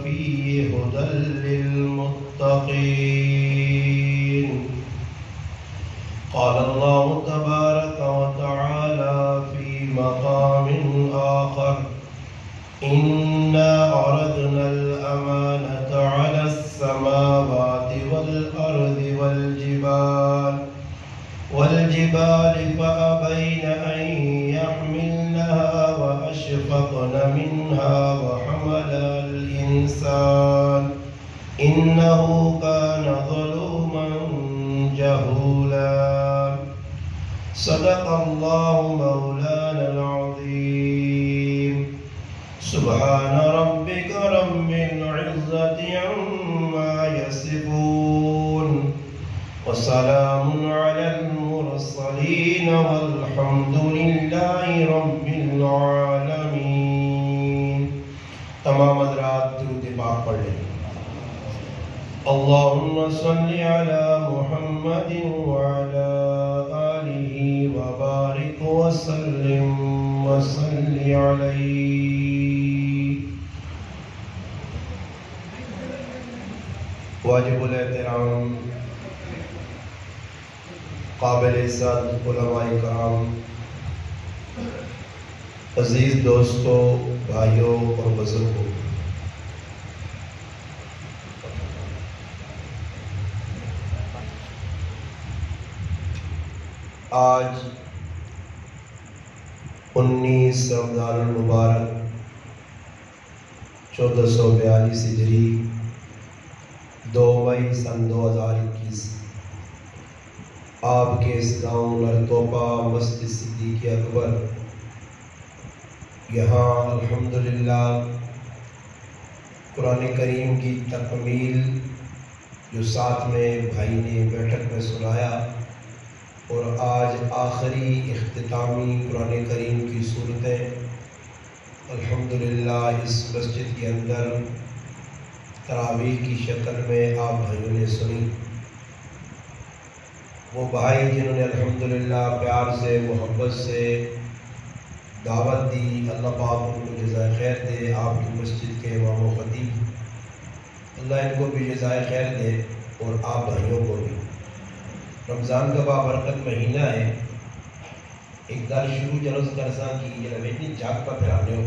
فيه هدى للمتقين. قال الله تبارك وتعالى في مقام آخر: إنا عرضنا الأمانة على السماوات والأرض والجبال فأبين أن يحملنها وأشفقن منها وحملها الإنسان إنه كان ظلوما جهولا. صدق الله مولانا العظيم. سبحان ربك رب العزة عما يصفون وسلام على المرسلين والحمد لله رب العالمين. تمام حضرات درود پاک پڑھ لیں. اللهم صل على محمد وعلى آله وبارك وسلم وصل عليه. واجب الاحترام قابل عزت علماء کرام، عزیز دوستوں، بھائیوں اور بزرگوں، آج 19 رمضان المبارک 1442 ہجری 2 مئی سن 2021 آپ کے اس گاؤں لرتوپا مسجد صدیق اکبر، یہاں الحمدللہ قرآن کریم کی تکمیل جو ساتھ میں بھائی نے بیٹھک میں سنایا، اور آج آخری اختتامی قرآن کریم کی صورتیں الحمدللہ اس مسجد کے اندر تراویح کی شکل میں آپ بھائیوں نے سنی. وہ بھائی جنہوں نے الحمدللہ پیار سے محبت سے دعوت دی، اللہ پاک ان کو جزائے خیر دے. آپ کی مسجد کے امام و خطیب، اللہ ان کو بھی جزائے خیر دے، اور آپ بھائیوں کو بھی. رمضان کا بابرکت مہینہ ہے. ایک گل شروع جلوس کرساں کی اتنی جاگ پہ پھیلانے ہو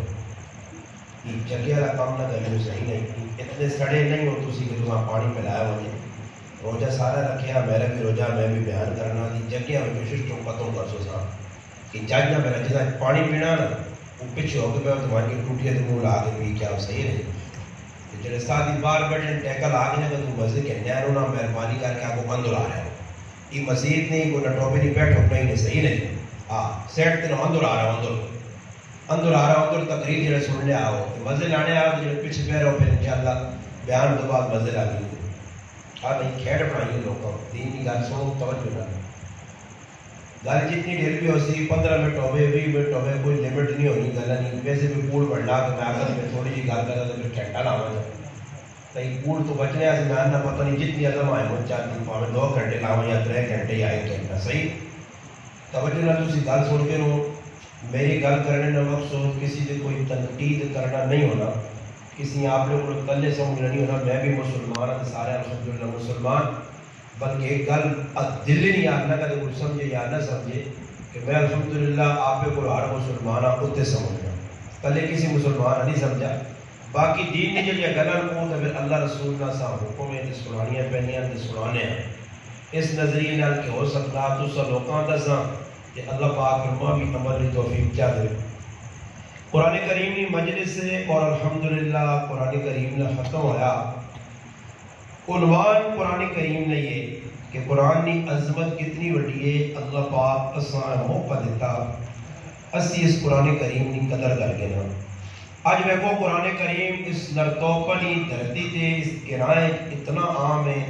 کہ جگہ والا کام نہ کرنے صحیح نہیں. اتنے سڑے نہیں ہو تسی کہ تمہیں پانی پلایا ہوئے. روزہ سارا رکھیا، میرا بھی روزہ میں بھی بیان کرنا دی. جگہ میں سسٹم ختم کر سو صاحب کہ جج نہ میرا جیسا پانی پینا نا وہ پیچھے ہو کے پہ تمہاری ٹوٹیے تو منہ لا کے پی کیا صحیح نہیں. جڑے ساتھ بار بیٹھے ٹیکل آ گئے کہ تم مزے کے نیرو نہ مہربانی کر کے آپ کو بند لا رہے ہو. یہ مزید نہیں کوئی ٹوپی نہیں بیٹھو نہیں صحیح نہیں. ہاں سیٹ تین اندر آ رہا اندر تقریر جڑے سن لیا ہو مزے لانے آ جڑے پیچھے پہ رہو. پھر انشاءاللہ بیان تو بعد مزے لا دی. ہاں نہیں کھیڑ بنائی لوگوں دین کی گل سنو توجہ نہ. گل جتنی دیر بھی ہو سی 15 منٹ ہوئے 20 منٹ ہوئے کوئی لمٹ نہیں ہونی گل نہیں. ویسے بھی کوڑ بڑھنا کہ میں آخر میں تھوڑی جی گل کرا تو پھر گھنٹہ لاوا جائے. کوڑ تو بچنے سے میں نہ پتہ نہیں جتنی عظم آئے مجھ چاہتی پاوے 2 گھنٹے لاوا یا 3 گھنٹے یا 1 گھنٹہ. صحیح توجہ نہ تسی گل سن کے نو. میری گل کرنے کا مقصود کسی سے کوئی تنقید کرنا نہیں ہونا، کسی آپ لوگوں کو تلے سمجھنا نہیں ہونا. میں بھی مسلمان ہوں، سارے الحمدللہ مسلمان. بلکہ ایک گل دل نہیں آنا کہ کوئی سمجھے یا نہ سمجھے کہ میں الحمدللہ آپ کو ہر مسلمان ہوں اتنے سمجھنا. تلے کسی مسلمان نہیں سمجھا. باقی دین نے جڑی گلاں کو تے پھر اللہ رسول کا سا حکم ہے سنانیاں پینیاں تے سنانے ہیں. اس نظریے نال کہ ہو سکتا تساں لوکاں دساں کہ اللہ پاک فرما بھی عمل کی توفیق کیا دے. قرآن کریم کی مجلس سے اور الحمدللہ قرآن کریم نے ختم ہویا. عنوان قرآن کریم نے یہ کہ قرآن کی عظمت کتنی وڈی ہے. اللہ پاک اساں موقع دیتا اسی اس قرآن کریم کی قدر کر کے نا. اج ویکھو قرآن کریم اس لرتوپلی دھرتی تے اس گرائیں اتنا عام ہے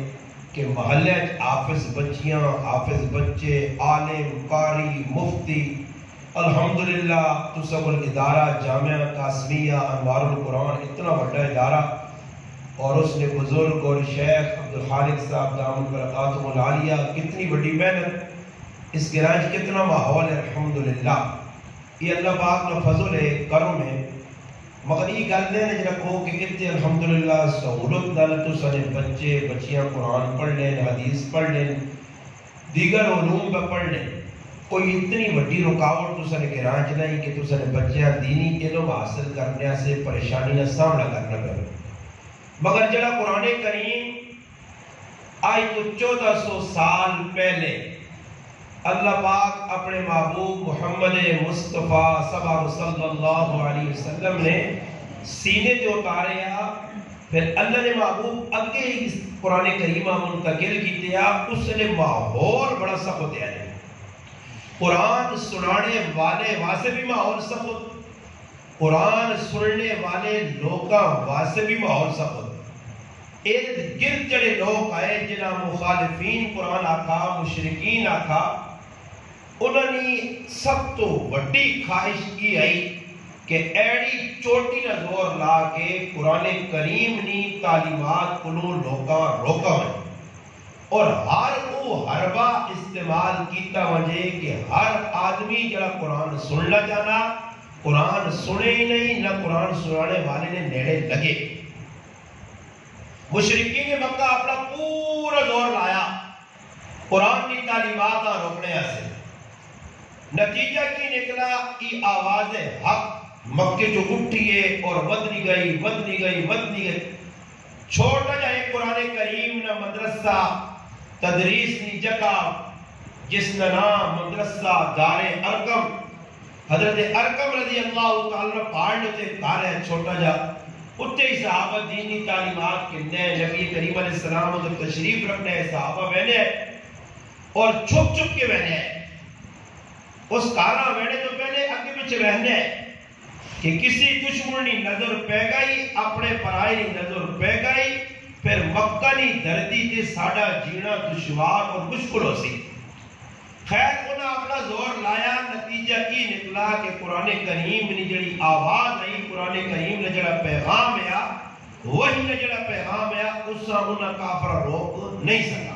کہ محلے حافظ بچیاں حافظ بچے عالم قاری مفتی الحمدللہ تصور ادارہ جامعہ قاسمیہ انوار القرآن اتنا بڑا ادارہ، اور اس نے بزرگ اور شیخ عبدالخالق صاحب دامت برکاتہ العالیہ کتنی بڑی محنت. اس گرائیں کتنا ماحول ہے الحمدللہ. یہ اللہ پاک کا فضل ہے کرم ہے. مگر یہ گل دین رکھو کہ اتنے الحمدللہ سہولت نال تو سارے بچے بچیاں قرآن پڑھ لیں، حدیث پڑھ لیں، دیگر علوم پہ پڑھ لیں، کوئی اتنی وڈی رکاوٹ تو سارے گراں چ نہیں کہ تو سارے بچیاں دینی علم حاصل کرنے سے پریشانی کا سامنا کرنا پڑے۔ مگر جڑا قرآن کریم آج تو 1400 سال پہلے اللہ پاک اپنے محبوب محمد مصطفیٰ صلی اللہ علیہ وسلم نے سینے تے اتاریا، پھر اللہ نے محبوب اگے اس قرآن کریمہ منتقل کیتیا، اس نے ماحول بڑا سخت ہے۔ قرآن سنانے والے واسے بھی ماحول سخت، قرآن سننے والے لوگاں واسے بھی ماحول سخت۔ ارد گرد جڑے لوگ آئے جنہ مخالفین قرآن آکھا، مشرکین آکھا، انہوں نے سب تو وڈی خواہش کی آئی کہ ایڑی چوٹی نہ زور لا کے قرآن کریم نی تعلیمات کو لوگاں روکا ہوئے، اور ہر وہ حربہ استعمال کیتا وجہ کہ ہر آدمی جڑا قرآن سننا جانا، قرآن سنے ہی نہیں، نہ قرآن سنانے والے نے نیڑے لگے۔ مشرکین مکہ اپنا پورا زور لایا قرآن کی تعلیمات روکنے سے۔ نتیجہ کی نکلا کہ آواز حق مکے جو اٹھیے اور ودنی گئی۔ چھوٹا جائے قرآن کریم نہ مدرسہ تدریس نی جگہ جس کا نام مدرسہ دار ارقم، حضرت ارقم رضی اللہ تعالیٰ پہاڑ تے گھر ہے چھوٹا جا، اتنے ہی صحابہ دینی تعلیمات کنے، نبی کریم علیہ السلام ادھر تشریف رکھنے صحابہ بہنے اور چھپ کے بہنے، اس کارا بہنے تو پہلے اگے پیچھے بہنے کہ کسی دشمنی نظر پہ گئی، اپنے پرائے نظر پہ گئی، پھر مکہ نی دردی تے ساڑا جینا دشوار اور مشکل ہو سی۔ خیر انہاں اپنا زور لایا، نتیجہ کی نکلا کہ قرآن کریم نے جڑی آواز آئی، قرآن کریم نے جڑا پیغام آیا، وہی نے جڑا پیغام آیا، اس سے انہاں کافر روک نہیں سکا۔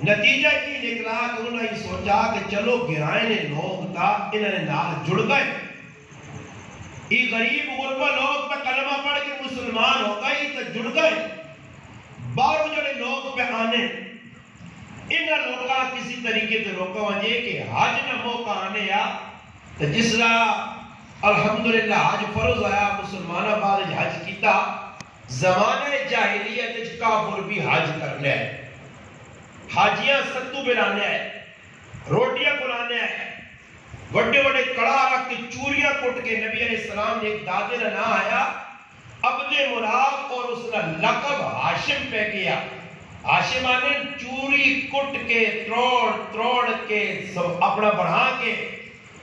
نتیجہ کی نکلا کہ انہوں نے سوچا کہ چلو گرائیں لوگ تا انہوں نے نال جڑ گئے، یہ غریب غربہ لوگ تا کلمہ پڑھ کے مسلمان ہو گئی تا جڑ گئے، باہر جڑے لوگ پہ آنے انہاں لوگاں کسی طریقے سے روکا وجہ کہ حج نہ موقع آنے یا تو جس طرح الحمدللہ حج فرض آیا، مسلمانہ بعد حج کیتا، زمانہ جاہلیت کافر بھی حج کرنے ہیں، حاجیاں ستو بلانے ہیں، روٹیاں کلانے ہیں، وڈے وڈے کڑا رکھ کے چوریاں کٹ کے نبی علیہ السلام نے ایک دادے نہ آیا، عبد مناف اور اس کا لقب ہاشم پہ کیا۔ ہاشم آنے چوری کٹ کے تروڑ کے اپنا بڑھا کے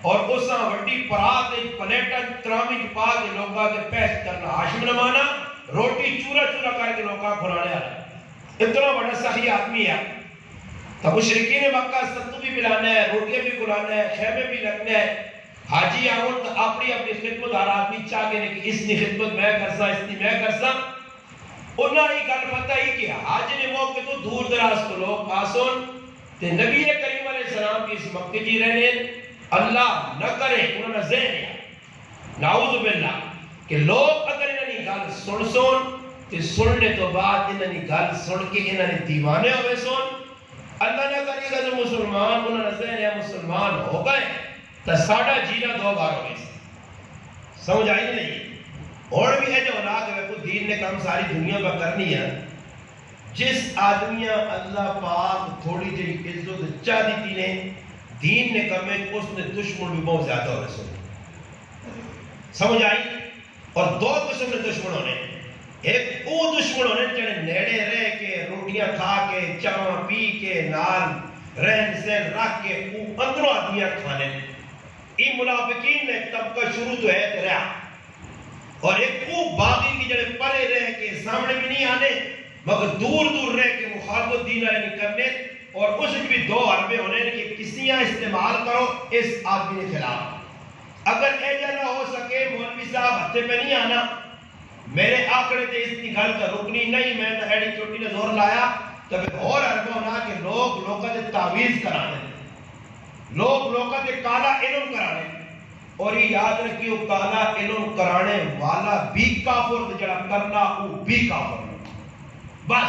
اور اسا وڈی پرات پلیٹا ترامی پا کے لوگاں کے پیش کرنا، ہاشم نہ مانا روٹی چورا کر کے لوگاں کھلانے آنا، اتنا بڑا صحیح آدمی ہے۔ تو مشرکین مکہ ستو بھی ملانا ہے، روٹیاں بھی کھلانا ہے، خیمے بھی لگنے ہیں، حاجی آؤں تو اپنی خدمت ہر آدمی چاہ گئے کہ اس نے خدمت میں کرسا، اس نے میں کرسا۔ انہاں ہی گل پتہ ہی کہ حاج نے موقع تو دور دراز کو لوگ پاسون تے نبی کریم علیہ السلام کی اس مکہ جی رہنے، اللہ نہ کرے انہوں نے ذہن ہے نعوذ باللہ کہ لوگ اگر انہوں نے گل سن تے سننے تو بعد انہوں نے گل سن کے انہوں نے دیوانے ہوئے سن، اللہ نہ کرے گا جو مسلمان انہوں نے ذہن ہے مسلمان ہو گئے تو ساڑھا جینا 2 بار ہو گئے۔ سمجھ آئی نہیں؟ اور بھی ہے جو اولاد ہے کو دین نے کام ساری دنیا پر کرنی ہے، جس آدمیاں اللہ پاک تھوڑی جی عزت چاہ دیتی نے دین نے کمیں اس نے دشمن بھی بہت زیادہ ہونے سنے۔ سمجھ آئی؟ اور 2 قسم نے دشمن ہونے، ایک وہ دشمن ہونے جنہیں نیڑے رہ کے روٹیاں کھا کے چاواں پی کے نال رہن سہن رکھ کے وہ اندروں آدمیاں کھانے، یہ منافقین نے طبقہ شروع تو ہے تو رہا، اور ایک وہ باغی کی جڑے پرے رہ کے سامنے بھی نہیں آنے مگر دور رہ کے مخالفت دین والے نہیں کرنے، اور اس بھی 2 حربے ہونے کہ کسیاں استعمال کرو اس آدمی کے خلاف۔ اگر ایجا نہ ہو سکے مولوی صاحب ہتھے پہ نہیں آنا، میرے آکڑے تے اس کی گل کا رکنی نہیں، میں نے ایڈی چوٹی نے زور لایا تو پھر اور حربہ ہونا کہ لوگوں تے تعویز کرانے، لوگوں تے کالا علم کرانے، اور یہ یاد رکھیو کالا علم کرانے والا بھی کافر تے جڑا کرنا او بھی کافر بس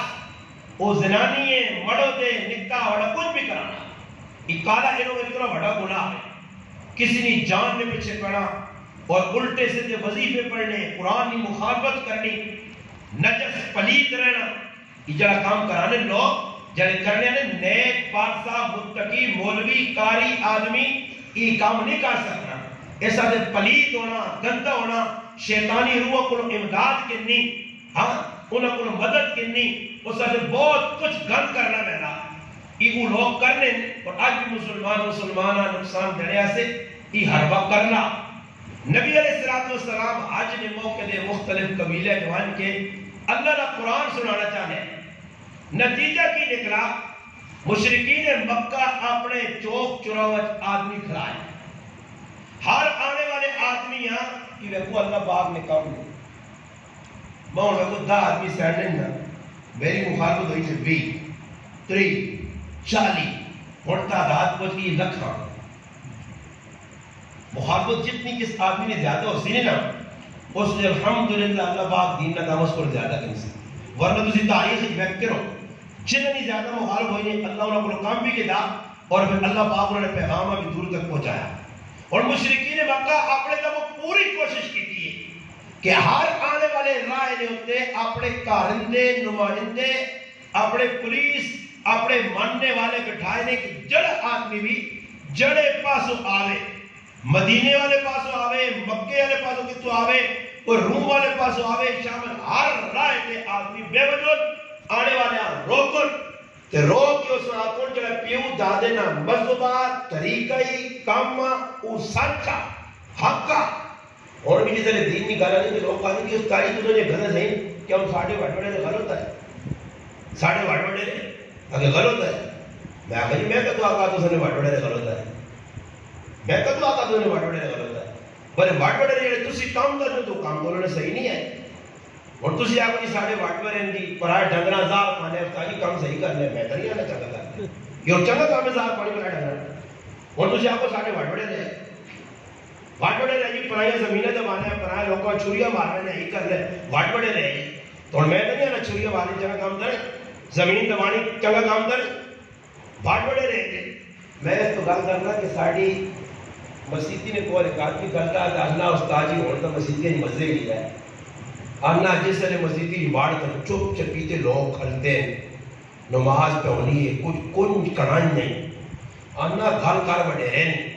وہ زنانی ہے مڑو دے نکاح وڑا کچھ بھی کرانا یہ کالا علم اتنا بڑا گناہ ہے کسی نے جان میں پیچھے پڑا اور الٹے سیدھے وظیفے پڑھنے قرآن کی مخالفت کرنی نجس پلید رہنا یہ جڑا کام کرانے لوگ جڑے کرنے نے نیک بادشاہ متقی مولوی قاری آدمی یہ کام نہیں کر سکنا ایسا دے پلید ہونا گندا ہونا شیطانی روح کو امداد کرنی ہاں انہوں کو مدد کرنی اس سے بہت کچھ گند کرنا میرا یہ لوگ کرنے اور آج بھی مسلمان نقصان دنیا سے یہ حربہ کرنا نبی علیہ السلام حج نے موقع دے مختلف قبیلے جوان کے اللہ کا قرآن سنانا چاہنے نتیجہ کی نکلا مشرکین مکہ اپنے چوک چراوٹ آدمی کھلائے ہر آنے والے آدمی یہاں یہ ویکو اللہ پاک نے کام دے میں انہوں کو 10 آدمی سینڈنگ نا میری مخالفت ہوئی سے 20 30 40 بڑھتا رات کو کی لکھاں مخالفت جتنی کس آدمی نے زیادہ ہو سینے نا اس نے الحمدللہ اللہ پاک دین نہ کام اس کو زیادہ کریں سے ورنہ تسی تاریخ ایک کرو جنہی زیادہ مخالف ہوئی نہیں اللہ انہوں کو کام بھی کیا اور پھر اللہ پاک انہوں نے پیغامہ بھی دور تک پہنچایا اور مشرکین مکہ اپنے تب وہ پوری کوشش کی تھی کہ ہر آنے والے رائے نے ہوتے اپنے کارندے نمائندے اپنے پولیس اپنے ماننے والے بٹھائے نے کہ جڑ آدمی بھی جڑے پاسوں آوے مدینے والے پاسوں آوے مکے والے پاسوں کتوں آوے اور روم والے پاسوں آوے شامل ہر رائے کے آدمی بے وجود آنے والے روکن تے روک کے اس آکن جڑا پیو دادے نا مذہبات طریقہی کاما او سچا حقا اور بھی جیسے دین نہیں گالا نہیں کہ لوگ کہا کہ اس تاریخ تو جو غلط ہے کہ ہم ساڑھے وڑوڑے سے غلط ہے ساڑھے وڑوڑے سے اگر غلط ہے میں کہتا آقا تو سنے وڑوڑے سے غلط ہے میں کہتا آقا تو سنے وڑوڑے سے غلط ہے بلے وڑوڑے سے تسی کام کرنے تو کام کرنے صحیح نہیں ہے اور تسی آگا جی ساڑھے وڑوڑے دی پرائے ڈنگرہ زار پانے افتاجی کام صحیح کرنے بہتر ہی آنا چاہتا ہے یہ چنگا کام ہے زار پانی پرائے ڈنگرہ اور تسی آگا ساڑھے وڑوڑے سے وڑوڑے رہے جی پرائے زمینہ دبانے پرائے لوگوں چوریاں مارنے نہیں کر لے وڑوڑے رہے جی تو میں تو نہیں آنا چوریاں مارنے چنگا کام دے زمین دبانی چنگا کام دے وڑوڑے رہے جی میں اس تو گل کرنا کہ ساڑھی مسیحی نے کوئی رکات بھی کرتا ہے کہ اللہ استاجی ہوتا مسیحی مزے لیا ہے اللہ جس نے مسیحی بار کر چپ چپیتے لوگ کھلتے ہیں نماز پہ ہونی ہے کچھ کن کڑان نہیں اللہ گھر کار بڑے ہیں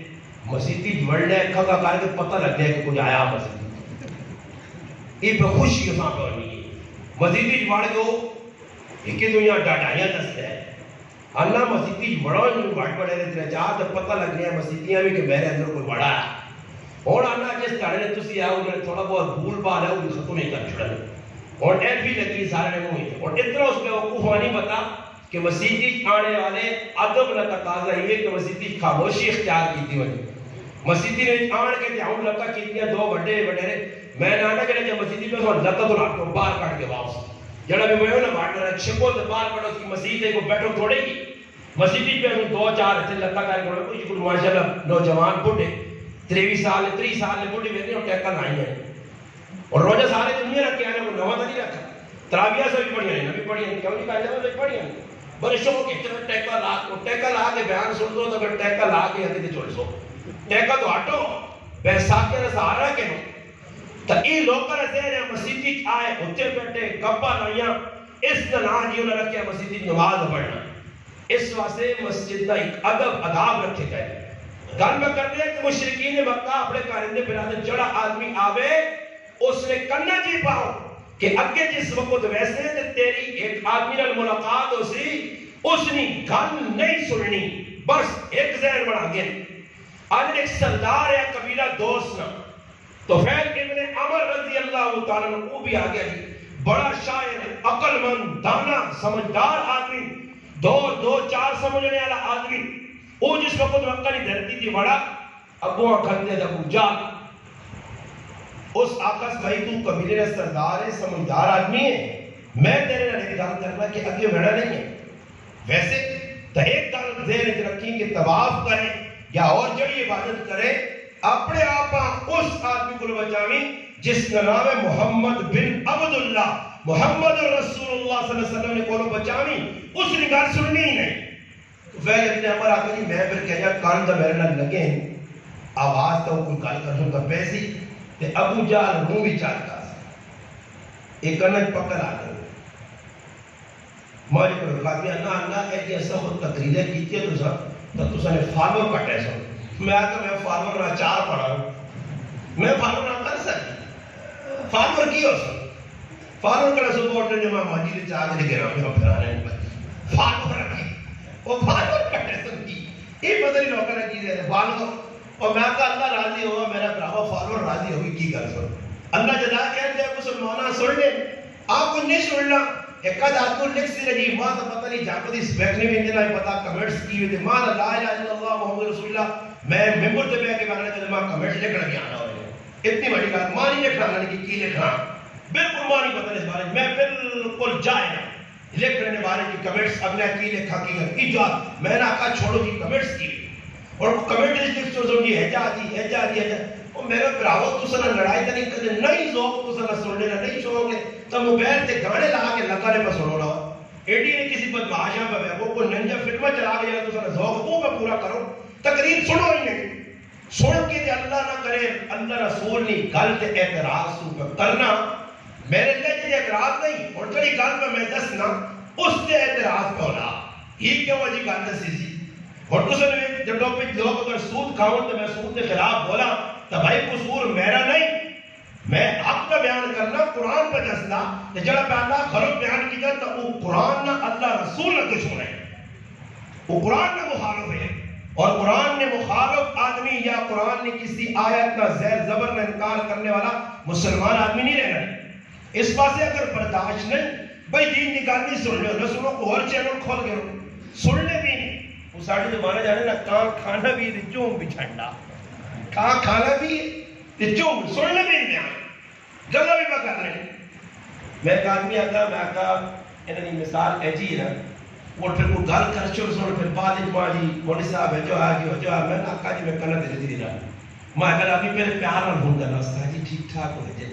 مسیحی جوڑنے کھگا کار کے پتہ لگ گیا کہ کچھ آیا مسیحی یہ پہ خوشی کے ساتھ ہونی ہے مسیحی جوڑ گئے ہو ایک ہی دنیا ڈاٹائیاں دستے ہیں اللہ مسیحی جوڑا بڑے رہتے جہاں تو پتہ لگ گیا مسیحیاں بھی کہ میرے اندر کوئی بڑا ہے اور اللہ جس طرح نے تسی آؤ انہیں تھوڑا بہت بھول پا رہے ہو بھی ختم نہیں کر چھڑا اور ایل بھی لگی سارے نے ہوئی اور اتنا اس میں وقوف نہیں پتا کہ مسیحی آنے والے عدب نہ تقاضا یہ کہ مسیحی خاموشی اختیار کی تھی مسیحی نے آن کے جاؤں لگا کتنی دو بڑے بڑے میں نانا کہ مسیحی پہ سوال لگا تو رات کو باہر کاٹ کے واپس جڑا بھی میں نہ بات رہا چھپو تو باہر پڑھو کہ مسیحی کو بیٹھو توڑے گی مسیحی پہ دو چار اتنے لگا کر کے کوئی ماشاءاللہ نوجوان بوڑھے 23 سال نے بوڑھی بیٹھے اور ٹیکا لائی ہیں اور روزہ سارے دنیا رکھے آنے کو نوہ نہیں رکھا تراویہ سے بھی پڑھی ہیں نبی پڑھی ہیں کیوں نہیں کہا جائے وہ پڑھی ہیں بڑے شوق کے چلو ٹیکا لا کے بیان سن دو تو پھر ٹیکا لا کے ہاتھ چھوڑ سو ٹیکا تو ہٹو بیساکھ کے سہارا کے ہو تو یہ لوگ رہتے ہیں مسیحی آئے اچھے بیٹھے کپا لائیاں اس طرح جی انہوں نے رکھے مسیحی نماز پڑھنا اس واسطے مسجد کا ایک ادب اداب رکھے گئے گل میں کرنے ہیں کہ مشرکین مکہ اپنے کارندے برادر جڑا آدمی آوے اس نے کرنا جی پاؤ کہ اگے جس وقت ویسے تے تیری ایک آدمی نال ملاقات ہو سی اس نے گل نہیں سننی بس ایک ذہن بنا گیا آج ایک سردار ہے قبیلہ دوست نہ تو فیل ابن عمر رضی اللہ تعالیٰ نے وہ بھی آگیا جی بڑا شاعر عقل مند دانا سمجھدار آدمی دو چار سمجھنے والا آدمی وہ جس وقت مکہ نہیں دھرتی تھی بڑا ابو کھلتے تھا جان اس آقا بھائی تو قبیلے کا سردار ہے سمجھدار آدمی ہے میں تیرے نہ نگاہ کرنا کہ اگے بڑھا نہیں ہے ویسے تو ایک گل ذہن رکھی کہ طواف کرے یا اور جڑی عبادت کرے اپنے آپ اس آدمی کو بچاویں جس کا نام ہے محمد بن عبداللہ، محمد رسول اللہ صلی اللہ علیہ وسلم نے کو بچاویں، اس نے گل سننی ہی نہیں۔ تو فیل ابن عمر آتا جی میں پھر کہا کان دا میرے نال لگے ہیں آواز تو کوئی گل کروں تو پیسی تے ابو جہل منہ بھی چاہتا ایک کنے پکڑ آ گئے مالی کو رکھاتی ہے نا ایک ایسا خود تقریریں کیتی ہے تو تسا نے فالور کٹے سو میں آتا میں فالور نہ چار پڑھا ہوں میں فالور نہ کر سکتی فالور کی ہو سکتا فالور کرے سو بورڈ نے میں ماجی نے چاہ دے گرا میں پھرانے فالور رکھے وہ فالور کٹے سکتی یہ پتہ نہیں لوگوں نے کی دے فالور اور میں کہا اللہ راضی ہوا میرا براہ فالور راضی ہوگی کی کر سو اللہ جدا کہتے ہیں مسلمانہ سن لیں آپ کو نہیں سننا ایک آدھ آپ کو لکھ سی رجی ماں تو پتہ نہیں جاپتی سپیکنے میں انجنہ پتا کمنٹس کی ہوئی تھے ماں لا الہ الا اللہ محمد رسول اللہ میں ممبر تے بیٹھ کے بارے میں ماں کمنٹ لکھنا کیا آنا ہوئے اتنی بڑی بات ماں نہیں لکھنا نہیں کہ کی لکھنا بالکل ماں نہیں پتہ اس بارے میں بالکل جائے نا لکھنے بارے کی کمنٹس اگلا کی لکھا کی جواب میں نے آقا چھوڑو جی کمنٹس کی اور کمنٹ لکھ سو جی ہے جا وہ میرے براو تو سنا لڑائی تا نہیں کرنے نہیں ذوق تو سنا سن لینا نہیں چھوڑو گے تو موبائل تے گانے لگا کے لگا نے پہ سنو رہا ایڈی نے کسی بدمعاشاں پہ وہ کوئی ننجا فلمہ چلا گیا تو سنا ذوق وہ پہ پورا کرو تقریب سنو ہی نہیں سن کے اللہ نہ کرے اللہ رسول نہیں گل تے اعتراض سو پہ کرنا میرے لئے جی اعتراض نہیں اور جڑی گل پہ میں دسنا اس تے اعتراض پہ ہونا ہی کیوں وجی گل دسی سی اور تو سنے جب لوگ اگر سود کھاؤں تو میں سود کے خلاف بولا تو بھائی قصور میرا نہیں میں حق کا بیان کرنا قرآن پر دسنا جڑا پہ اللہ غلط بیان کی جائے تو وہ قرآن نہ اللہ رسول نہ دشمن ہے وہ قرآن نہ مخالف ہے اور قرآن نے مخالف آدمی یا قرآن نے کسی آیت کا زیر زبر میں انکار کرنے والا مسلمان آدمی نہیں رہنا اس بات سے اگر برداشت نہیں بھائی دین نکالنی سن لو نہ سنو کو اور چینل کھول گئے سننے بھی نہیں وہ ساڑھے جو مانا جانے نا کان کھانا بھی ہے چون بھی چھنڈا کان کھانا بھی ہے چون سننے بھی نہیں آئے جگہ بھی پکر رہے میں ایک آدمی آتا میں آتا انہوں نے مثال ایجی ہے وہ پھر وہ گل کر چھوڑ سن پھر بعد ایک ماں جی مولی صاحب ہے جو آگی ہو جو آگی میں آقا جی میں کرنا دے دی رہا میں اگر ابھی پہلے پیار نہ ہوں گا ستا جی ٹھیک ٹھاک ہو جائے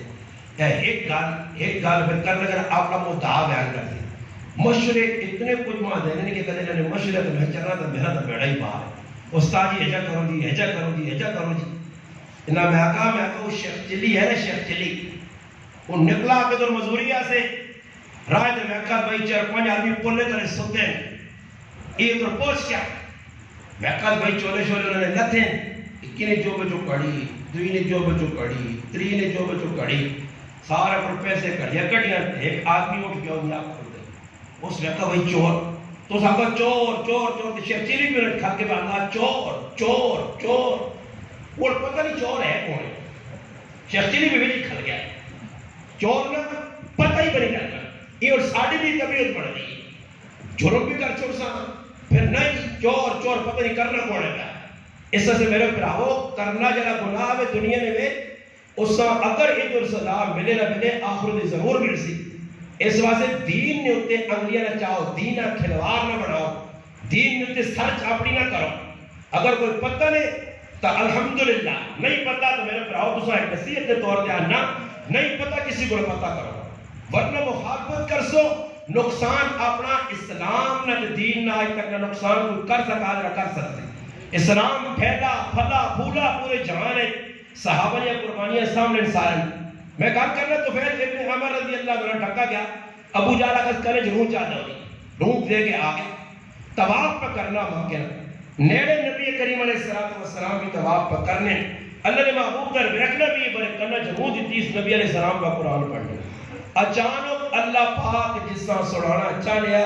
ایک گال پھر کرنا اگر آپ کا مدعا بیان کر دیں مشرق اتنے کچھ ماں دینے کہ کہتے ہیں مشرق میں چلنا تو میرا تو بیڑا ہی پار استاد جی ایجا کرو جی ایجا کرو جی ایجا کرو جی انہا میں آقا وہ شیخ چلی ہے نا شیخ چلی وہ نکلا آکے تو مزوریہ سے رائے دے میں آقا بھائی چار پانچ آدمی پلے کرے سکتے ہیں یہ تو پوچھ کیا میں آقا بھائی چولے شولے انہوں نے لتے ہیں اکی نے جو بچو کڑی دوی نے جو بچو کڑی تری نے جو بچو کڑی سارا پر پیسے کڑیا کڑیا ایک آدمی اٹھ گیا انہیں آپ کھل دے اس نے کہا بھائی چور تو اس نے کہا چور چور چور شیخ چلی بھی انہیں کھا کے باندھا چور چور چور وہ پتہ نہیں چور ہے کون ہے شیخ چلی بھی بھی کھل گیا چور نہ پتہ ہی بنی کرنا یہ اور ساڑھی بھی طبیعت پڑ رہی ہے جھرم بھی کر چھوڑ سا پھر نہیں چور چور پتہ نہیں کرنا کون ہے اس سے میرے پراہو کرنا جلا گناہ ہے دنیا میں اس سے اگر ایک اور سلام ملے نہ ملے آخرت ضرور مل سی اس واسطے دین نے ہوتے انگلیاں نہ چاہو دین نہ کھلوار نہ بڑھاؤ دین نے ہوتے سر چاپڑی نہ کرو اگر کوئی پتہ نہیں تو الحمدللہ نہیں پتہ تو میرے پراہو تو ایک نصیحت کے طور پہ آنا نہیں پتہ کسی کو پتہ کرو ورنہ مخالفت کر سو نقصان اپنا اسلام نہ دین نہ آج تک نہ نقصان کوئی کر سکا نہ کر سکتے اسلام پھیلا پھلا پھولا پورے جہان ہے صحابہ یا قربانیاں سامنے سارن میں کام کرنا تو پھر ابن عمر رضی اللہ عنہ ڈھکا گیا ابو جالا کس کرے جنون چاہتا ہوئی روح دے کے آگے طواف پہ کرنا ممکن نیڑے نبی کریم علیہ السلام بھی طواف پہ کرنے اللہ نے محبوب کر بیٹھنا بھی بڑے کرنا جنون دیتیس نبی علیہ السلام کا قرآن پڑھنے اچانک اللہ پاک جس طرح سڑانا چاہ لیا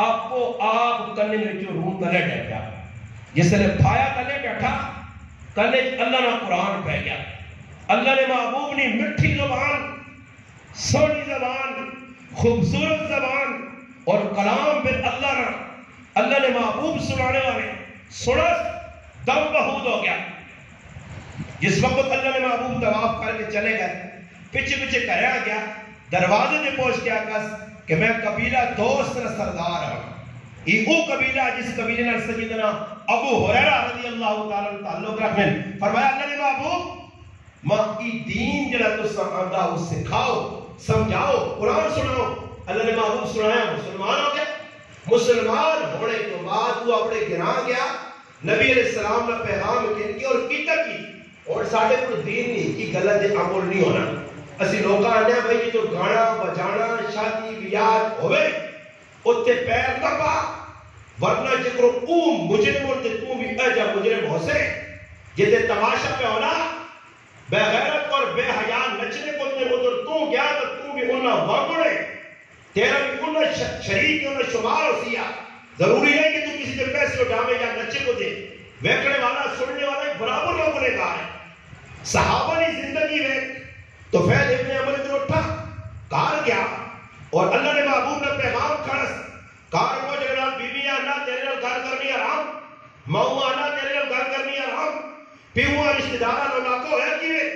آپ کو آپ کرنے میں جو روح تلے ڈھٹا جس نے پھایا تلے ڈھٹا تلے اللہ نے قرآن پہ گیا اللہ نے محبوب نے مٹھی زبان سونی زبان خوبصورت زبان اور کلام پھر اللہ نے محبوب سنانے والے سنس دم بہود ہو گیا جس وقت اللہ نے محبوب طواف کر کے چلے گئے پیچھے پیچھے کریا گیا دروازے نے پہنچ گیا کس کہ میں قبیلہ دوست نہ سردار ہوں یہ وہ قبیلہ جس قبیلے نے سیدنا ابو ہریرہ رضی اللہ تعالیٰ عنہ تعلق رکھیں فرمایا اللہ نے محبوب ماں کی دین جڑا تساں آندا اس سکھاؤ سمجھاؤ قرآن سناؤ اللہ نے محبوب سنایا مسلمان ہو گیا مسلمان ہونے کے بعد وہ اپنے گراں گیا نبی علیہ السلام نے پیغام کہن کی اور کیتا کی اور ساڈے کو دین نہیں کی غلط عمل نہیں ہونا اسی لوگ آنے بھائی جی تو گانا بجانا شادی بیاہ ہوئے اتنے پیر نہ پا ورنہ جکرو او مجرم اور تو بھی اجا مجرم ہو سے جتے تماشا پہ ہونا بے غیرت اور بے حیا نچنے کو تے مدر تو گیا تو بھی انہاں وانگڑے تیرا بھی انہاں شریک انہاں شمار ہو سیا ضروری نہیں کہ تو کسی سے پیسے اٹھاوے یا نچے کو دے ویکڑے والا سننے والا برابر لوگوں نے کہا ہے صحابہ نے زندگی میں تو فیل ابن عمر ادھر اٹھا کار گیا اور اللہ نے محبوب نے پیغام کھڑس کار کو جگہ بیوی آنا تیرے لئے گھر کرنی آرام ماؤں آنا تیرے لئے گھر کرنی آرام پیوہ رشتہ دارہ لوگا کو ہے کیوے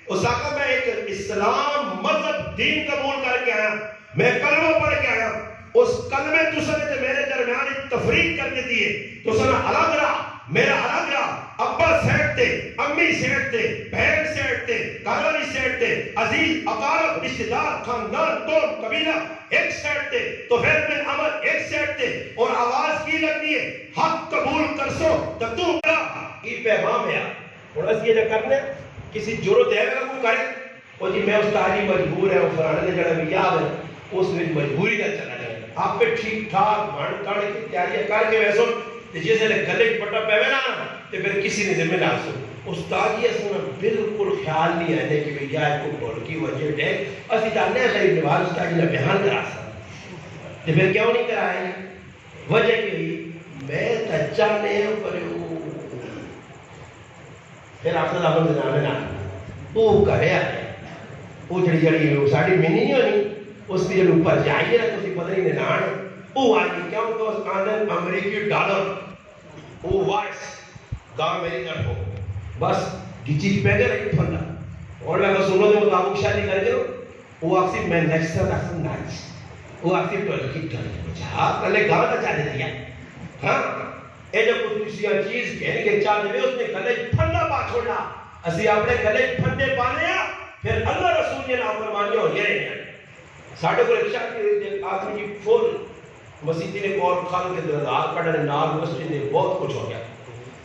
اس آقا میں ایک اسلام مذہب دین قبول کر کے آیا میں کلمہ پڑھ کے آیا اس کلمے تو سنے تے میرے درمیان تفریق کر کے دیئے تو سنا الگ رہا میرا الگ رہا ابا سیٹ تے امی سیٹ تے بہن سیٹ تے کارانی سیٹ تے عزیز اقارب رشتہ دار خاندان قوم قبیلہ ایک سیٹ تے تو پھر میں عمل ایک سیٹ تے اور آواز کی لگنی ہے حق قبول کر سو تو بڑا یہ پیغام ہے اور اس یہ جو کرنے کسی جرت ہے اگر کوئی کرے اور جی میں استادی مجبور ہے وہ فرانے نے جڑا بھی یاد ہے اس میں مجبوری کا چلا جائے آپ پہ ٹھیک ٹھاک بھان کاڑے کی تیاریاں کر کے ویسو جیسے گلے پٹا پہوے نا تو پھر کسی نے ذمہ نہ سو استادی اسنا بالکل خیال نہیں آنے کہ بھئی آئے کو ڈھول کی وجہ ہے اسی جاننے ہیں خیلی نواز استادی نے بیان کرا سا تو پھر کیوں نہیں کرائے وجہ کہ میں تجانے پر پھر آپ سے آپ نے جانے نا وہ کرے آئے وہ جڑی جڑی وہ ساڑی منی نہیں ہونی اس کی جب اوپر جائیے نا تو اسی پتہ نہیں نان وہ آئی کیا ان کو آندن امریکی ڈالر وہ وائس گاہ میری طرف ہو بس گچی کی پہلے رہی پھنڈا اور لگا سنو دے مطابق شادی کر دے وہ آپ سے میں نیکسٹ سر اکسن نائس وہ آپ سے ٹوئل کی ٹوئل ہاں پہلے گاہ کا چاہتے دیا ہاں اے جب کچھ چیز کہنے کے چاہتے ہوئے اس نے گلے پھنڈا پا چھوڑا اسی آپ نے گلے پھنڈے پانے پھر اللہ رسول یہ نافرمانی ہو یہ رہے ہیں ساڑھے کو رکشہ کی آدمی کی فول مسیحی نے کو اور خال کے درازار پڑھنے نال مسجد نے بہت کچھ ہو گیا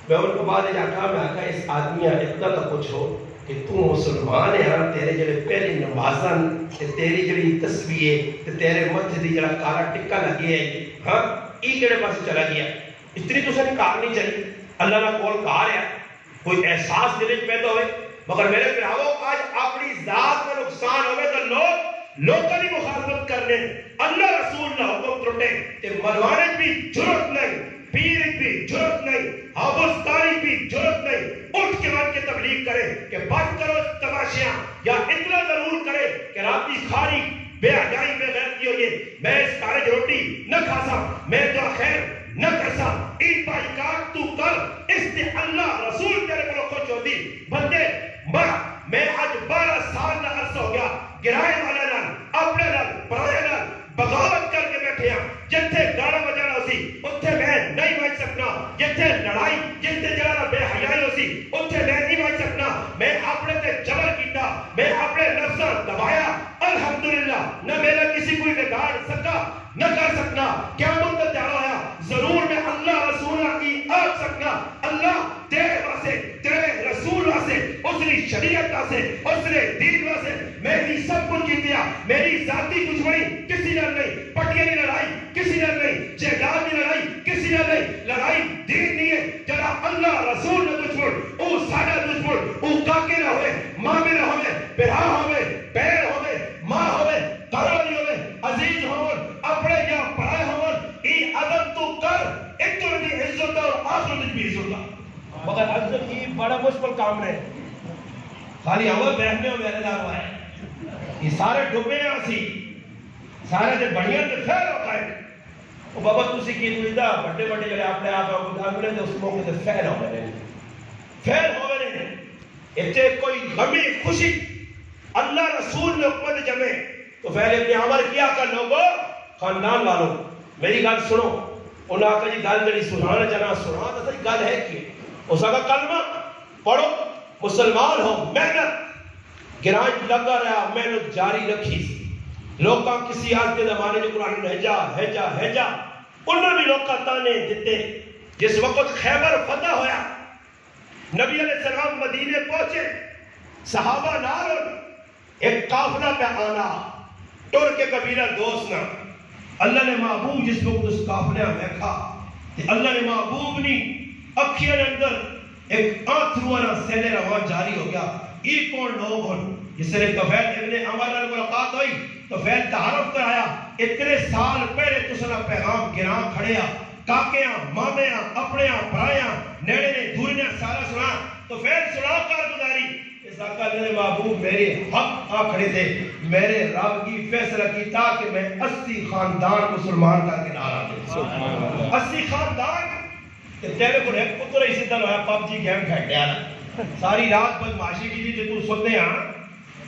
میں ان کو بعد جا کہا میں آکھا اس آدمی اتنا کا کچھ ہو کہ تو مسلمان ہے تیرے جڑے پہلی نمازن تیری جڑی تصویہ تیرے متھ دی جڑا کالا ٹکا لگے ہے ہاں ای کڑے پاس چلا گیا اتنی تو سن کار نہیں چلی اللہ نہ کول کار ہے کوئی احساس دل وچ پیدا ہوئے مگر میرے بھراؤ آج اپنی ذات میں نقصان ہوئے تو لوگوں کی مخالفت کرنے اللہ رسول نہ حکم ترٹے کہ مروانے بھی جرت نہیں پیر بھی جرت نہیں حافظتاری بھی جرت نہیں اٹھ کے بعد کے تبلیغ کرے کہ بند کرو تماشیاں یا اتنا ضرور کرے کہ راتی کھاری بے حیائی بے غیرتی ہو یہ میں اس کارج روٹی نہ کھاسا میں تو خیر نہ کرسا این بائیکاٹ تو کر اس نے اللہ رسول تیرے کو خوش ہو دی بندے میں آج 12 سال نہ عرصہ ہو گیا گرائے والے نال اپنے نال پرائے نال بغاوت کر کے بیٹھے ہیں جتھے گاڑا بجانا ہو سی اتھے میں نہیں بچ سکنا جتھے لڑائی جتھے جلانا بے حیائی ہو سی اتھے میں نہیں بچ سکنا میں اپنے تے جبر کیتا میں اپنے نفسہ دبایا الحمدللہ نہ میرا کسی کوئی بگاڑ سکا نہ کر سکنا کیا مدت تیارا آیا ضرور میں اللہ رسولہ کی آگ سکنا اللہ تیرے واسے تیرے رسول واسے اس نے شریعت واسے اس نے دین واسے میری سب کچھ کی دیا میری ذاتی دشمنی کسی نے نہیں پٹیاں کی لڑائی کسی نے نہیں جہاد کی لڑائی کسی نے نہیں لڑائی دین نہیں ہے جڑا اللہ رسول نے دشمن او ساڈا دشمن او کاکے نہ ہوئے ماں بھی نہ ہوئے بہا ہوئے پیر ہوئے ماں ہوئے گھروالی ہوئے عزیز ہوئے اپنے یا پڑھائے ہوئے ای عدم تو کر ایک تو بھی عزت اور آخرت بھی عزت مگر عزت کی بڑا مشکل کام ہے خالی اول بیٹھنے ہو میرے دار ہوا ہے یہ سارے ڈوبے ہیں اسی سارے دے بڑھیا تے خیر ہوتا ہے وہ بابا تسی کی دویدہ بڑے بڑے جڑے اپنے آپ کو دھان ملے تو اس موقع تے خیر ہو گئے خیر ہو گئے اتنے کوئی غمی خوشی اللہ رسول نے حکمت جمع تو پہلے ابن عمر کیا کر لوگو خاندان والوں میری گل سنو انہاں آکھا جی گل جڑی سنانا چاہنا سنا تو صحیح گل ہے کی اس کا کلمہ پڑھو مسلمان ہو محنت گرانچ لگا رہا محنت جاری رکھی سی لوکاں کسی آج کے زمانے جو قرآن ہیجا انہوں بھی لوکاں تانے دیتے جس وقت خیبر فتح ہویا نبی علیہ السلام مدینے پہنچے صحابہ نال ایک قافلہ پہ آنا ٹر کے قبیلہ دوست نہ اللہ نے محبوب جس وقت اس قافلے میں دیکھا کہ اللہ نے محبوب نے اکھیاں اندر ایک آنکھ روانا سینے روان جاری ہو گیا یہ کون لوگ ہوں جس نے طفیل ابن عمر نے ملاقات ہوئی طفیل تعارف کرایا اتنے سال پہلے تسنا پیغام گران کھڑیا کاکیاں مامیاں اپنیاں برایاں نیڑے نے دوریاں سارا سنا طفیل سنا کارگزاری اس آقا نے محبوب میرے حق آ کھڑے تھے میرے رب کی فیصلہ کی تاکہ میں 80 خاندان مسلمان کر کے نارا دے 80 خاندان کہ تیرے کو ایک پتر اسی طرح ہوا پب جی گیم کھیٹیا نا ساری رات بدماشی کی تھی تو سنتے ہاں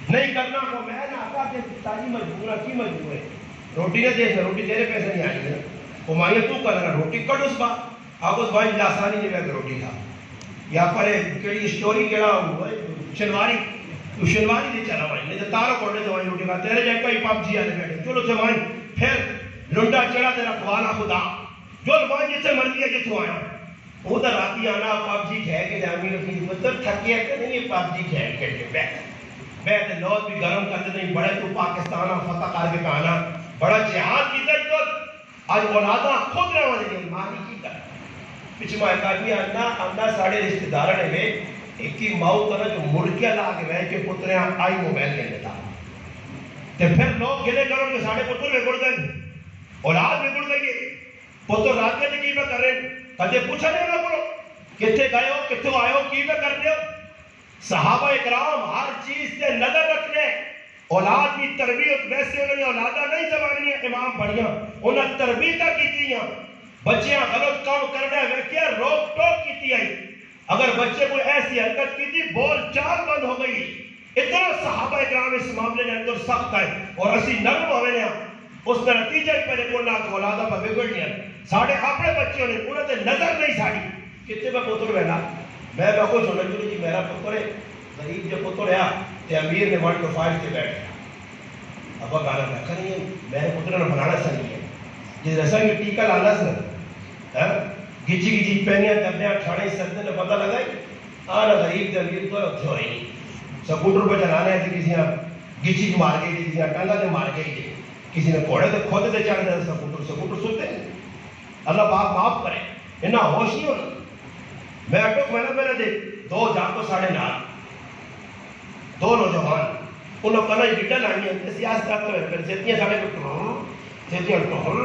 نہیں کرنا کو میں نے آقا کہ تاجی مجبورہ کی مجبور ہے روٹی نہ دے روٹی تیرے پیسے نہیں آئی ہے وہ مائیں تو کرنا روٹی کٹ اس بات آپ اس بھائی لاسانی نہیں میں روٹی کھا یا پر کیڑی سٹوری کیڑا ہوا شنواری تو شنواری نہیں چلا بھائی نہیں تو تارو کوڑنے تو روٹی کھا تیرے جائے کوئی پب جی آنے بیٹھے چلو سے بھائی پھر لنڈا چڑھا تیرا خوانا خدا جو بھائی جس سے مرضی ہے جتوں آیا وہ تو راتی آنا پب جی کھے کے جامی رکھی مطلب تھکیا کہ نہیں پب جی کھے کے بیٹھ لوگ بھی گرم کرتے نہیں بڑے تو پاکستان فتح کر کے کہانا بڑا جہاد کی تھی تو آج اولادہ خود رہا ہونے کے مانی کی کر پچھما ایک آدمی آنا ساڑھے رشتہ دارہ نے میں ایک ہی ماؤ کرنا جو مڑکیا لا کے بیٹھ کے پتریاں آئی موبائل کے لیتا تو پھر لوگ گلے کرو کہ ساڑھے پتر بگڑ گئے اولاد بگڑ گئی پتر رات کے کی میں کر رہے کدے پوچھا نہیں نہ کرو کتنے گئے ہو کتنے آئے ہو کی میں کر رہے ہو صحابہ اکرام ہر چیز سے نظر رکھنے اولاد کی تربیت ویسے انہوں نے اولادہ نہیں زمانی امام بڑھیاں انہیں تربیتہ کی تیاں بچیاں غلط کام کرنے ویکیا روک ٹوک کی تی آئی اگر بچے کوئی ایسی حرکت کی تھی بول چال بند ہو گئی اتنا صحابہ اکرام اس معاملے نے اندر سخت ہے اور اسی نرم ہوئے نے اس کا نتیجہ ہی پہلے بولنا کہ اولادہ پر بگڑ لیا ساڑھے اپنے بچوں نے انہوں نے نظر نہیں ساڑی کتنے میں پتر بہنا میں کو سننا چاہوں جی میرا پتر ہے غریب جو پتر ہے کہ امیر نے 1 to 5 سے بیٹھ ابا گانا رکھا نہیں ہے میرے پتر نے بنانا سا نہیں ہے جس ایسا کہ ٹیکا لانا سا گچی گچی پہنیاں کرنے ٹھاڑے سردے نے پتہ لگا آنا غریب کے امیر تو اتھے ہوئی نہیں سکوٹر پہ چلانے ہیں کسی نے گچی کو مار گئی کسی نے ٹانگا سے مار گئی کسی نے گھوڑے سے کھود سے چڑھ دیا سکوٹر سنتے ہیں اللہ پاک معاف کرے اتنا ہوش نہیں ہونا میں اٹک محنت میں دے 2 جانکو 9:30 2 نوجوان انہوں کہنا گٹا لانی ہے سیاست کرتے ہوئے پھر سیتیاں ساڑھے سیتیاں ٹھول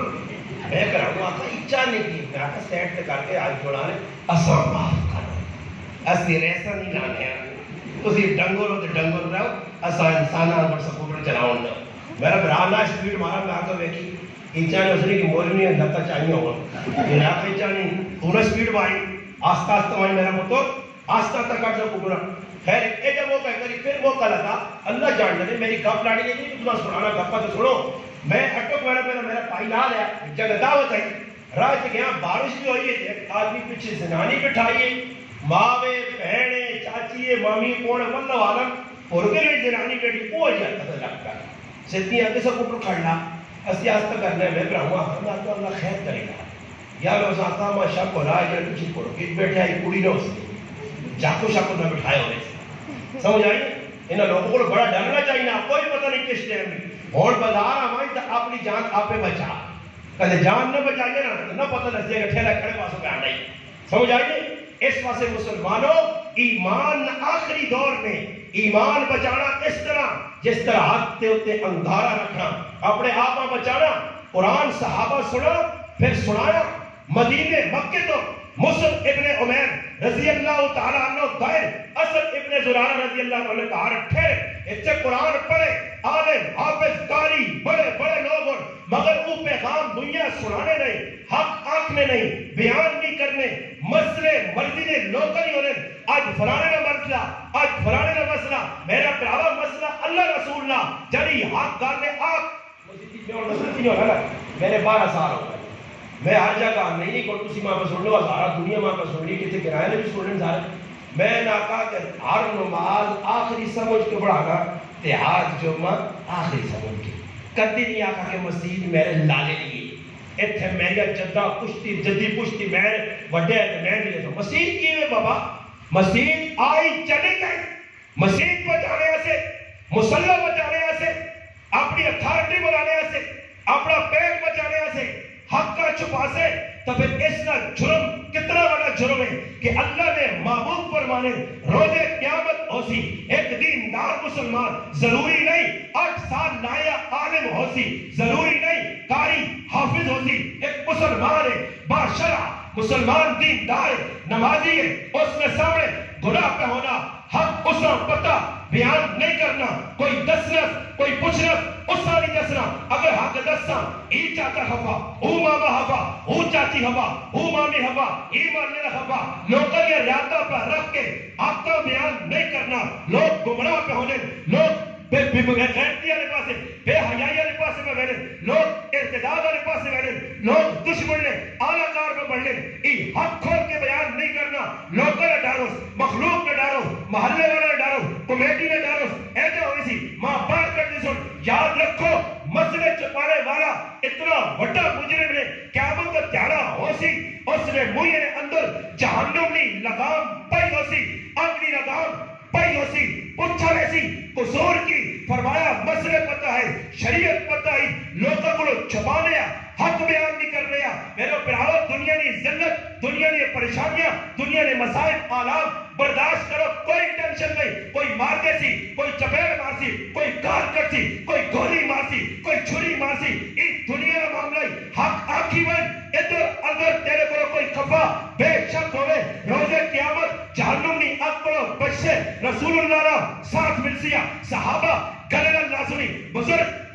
میں کراؤں آتا اچھا نہیں کی میں آتا سیٹ سے کر کے آج جوڑانے اساں معاف کرو اسی ریسا نہیں لانے ہیں اسی ڈنگل ہوتے ڈنگل رہو اساں انسانہ پر سکوٹر چلاؤں دو میرا برانا سپیڈ مارا میں آتا ویکھی ایچا نے اسے کی مولوی ہے دھتا چاہیے ہوا یہ آتا ایچا نہیں پورا سپیڈ ماری آستا آستا مائی میرا پتر آستا آستا کٹ سا کٹنا خیر ایک جب موقع کری پھر موقع لگا اللہ جان لے میری گپ لاڑی نہیں تھی تمہیں سنانا گپا تو سنو میں اٹک میرا پائی لا لیا جگہ دعوت آئی راہ سے گیا بارش بھی ہوئی ہے ایک آدمی پیچھے زنانی بٹھائی ماوے بہنے چاچی مامی کونے واللہ عالم اور گلے زنانی بیٹھی وہ جاتا تھا لگتا سیدنی آگے سا کٹر کھڑنا اسی آستا کرنے میں براہما اللہ تو اللہ خیر کرے گا یا میں اس آتا ہوں شب کو رائے جنہ پیچھے پڑھو کت بیٹھے آئی کوڑی نہ اس نے جاکو شب کو نہ بٹھائے ہوئے سے سمجھ آئی انہاں لوگوں کو بڑا ڈرنا چاہیے نا کوئی پتہ نہیں کس ٹائم میں اور بازار آمائی تو اپنی جان آپ پہ بچا کہتے جان نہ بچائیے نا نہ پتہ لسے گا ٹھیلہ کھڑے پاسوں پہ آنا ہی سمجھ آئیے اس واسے مسلمانوں ایمان آخری دور میں ایمان بچانا اس طرح جس طرح ہاتھ تے ہوتے انگارہ رکھنا اپنے آپا بچانا قرآن صحابہ سنا پھر سنایا مدینے مکے تو مصعب ابن عمیر رضی اللہ تعالیٰ عنہ دائر اسد ابن زرارہ رضی اللہ عنہ کہا رکھے اتنے قرآن پڑھے عالم حافظ قاری بڑے بڑے لوگ اور مگر وہ پیغام دنیا سنانے نہیں حق آنکھنے نہیں بیان نہیں کرنے مسئلے مرضی نے لوگ نہیں ہونے آج فلانے کا مسئلہ آج فلانے کا مسئلہ میرا پراوا مسئلہ اللہ رسول اللہ جڑی حق گالے آنکھ میرے 12 سال ہو گئے میں ہر جگہ نہیں کوئی تسی ماں پہ سن لو ہزارہ دنیا ماں پہ سن لی کتنے کرائے نے بھی سن لیں سارے میں نہ کہا کہ ہر نماز آخری سمجھ کے پڑھانا تہاج جمعہ آخری سمجھ کے کدی نہیں آکھا کہ مسجد میرے لالے نہیں اتھے میرا جدہ پشتی جدی پشتی میں وڈے میں ملے تو مسجد کی ہے بابا مسجد آئی چلی گئی مسجد بچانے سے مسلح بچانے سے اپنی اتھارٹی بنانے سے اپنا پیٹ بچانے سے حق کا چھپا سے تو پھر اس کا جرم کتنا بڑا جرم ہے کہ اللہ نے محبوب فرمانے روز قیامت ہو سی ایک دیندار مسلمان ضروری نہیں 8 سال لایا عالم ہو سی ضروری نہیں قاری حافظ ہو سی ایک مسلمان ہے باشرع مسلمان دیندار ہے نمازی ہے اس میں سامنے گناہ پہ ہونا حق اس کا پتہ بیان نہیں کرنا کوئی دسنس کوئی پوچھنس اس کا نہیں دسنا اگر حق دسنا ای چاچا خفا او ماما خفا او چاچی خفا او مامی خفا ای ماننے خفا لوگوں یہ ریاضہ پر رکھ کے حق کا بیان نہیں کرنا لوگ گمراہ پہ ہونے لوگ غیرتی والے پاسے بے حیائی والے پاسے پہ بیٹھے لوگ ارتداد والے پاسے بیٹھے لوگ دشمن نے اعلیٰ کار پہ بڑھنے ای حق کھول کے بیان نہیں کرنا لوگوں نے ڈارو مخلوق نے ڈارو محلے والے نے ڈارو کمیٹی نے ڈارو ایسے ہوئی سی ماں بات کرتی سن یاد رکھو مسئلے چھپانے والا اتنا بڑا مجرم نے قیامت کا تیارہ ہو سی اس نے منہ اندر جہنم نے لگام پائی ہو سی آگ نے لگام پائی ہو سی پوچھا ایسی قصور کی فرمایا مسئلے پتہ ہے شریعت پتہ ہے لوگوں کو چھپانے حق بیان نہیں کر رہا میرے پراؤ دنیا نے ذلت دنیا نے پریشانیاں دنیا نے مسائل آلام برداشت کرو کوئی ٹینشن نہیں کوئی مار دے سی کوئی چپیڑ مار سی کوئی کار کر سی کوئی گولی مار سی کوئی چھری مار سی اس دنیا کا معاملہ حق آخی بن ادھر اگر تیرے کو کوئی خفا بے شک ہوئے روز قیامت جہنم نے اکبر بچے رسول اللہ را ساتھ مل سیا صحابہ گلل اللہ سنی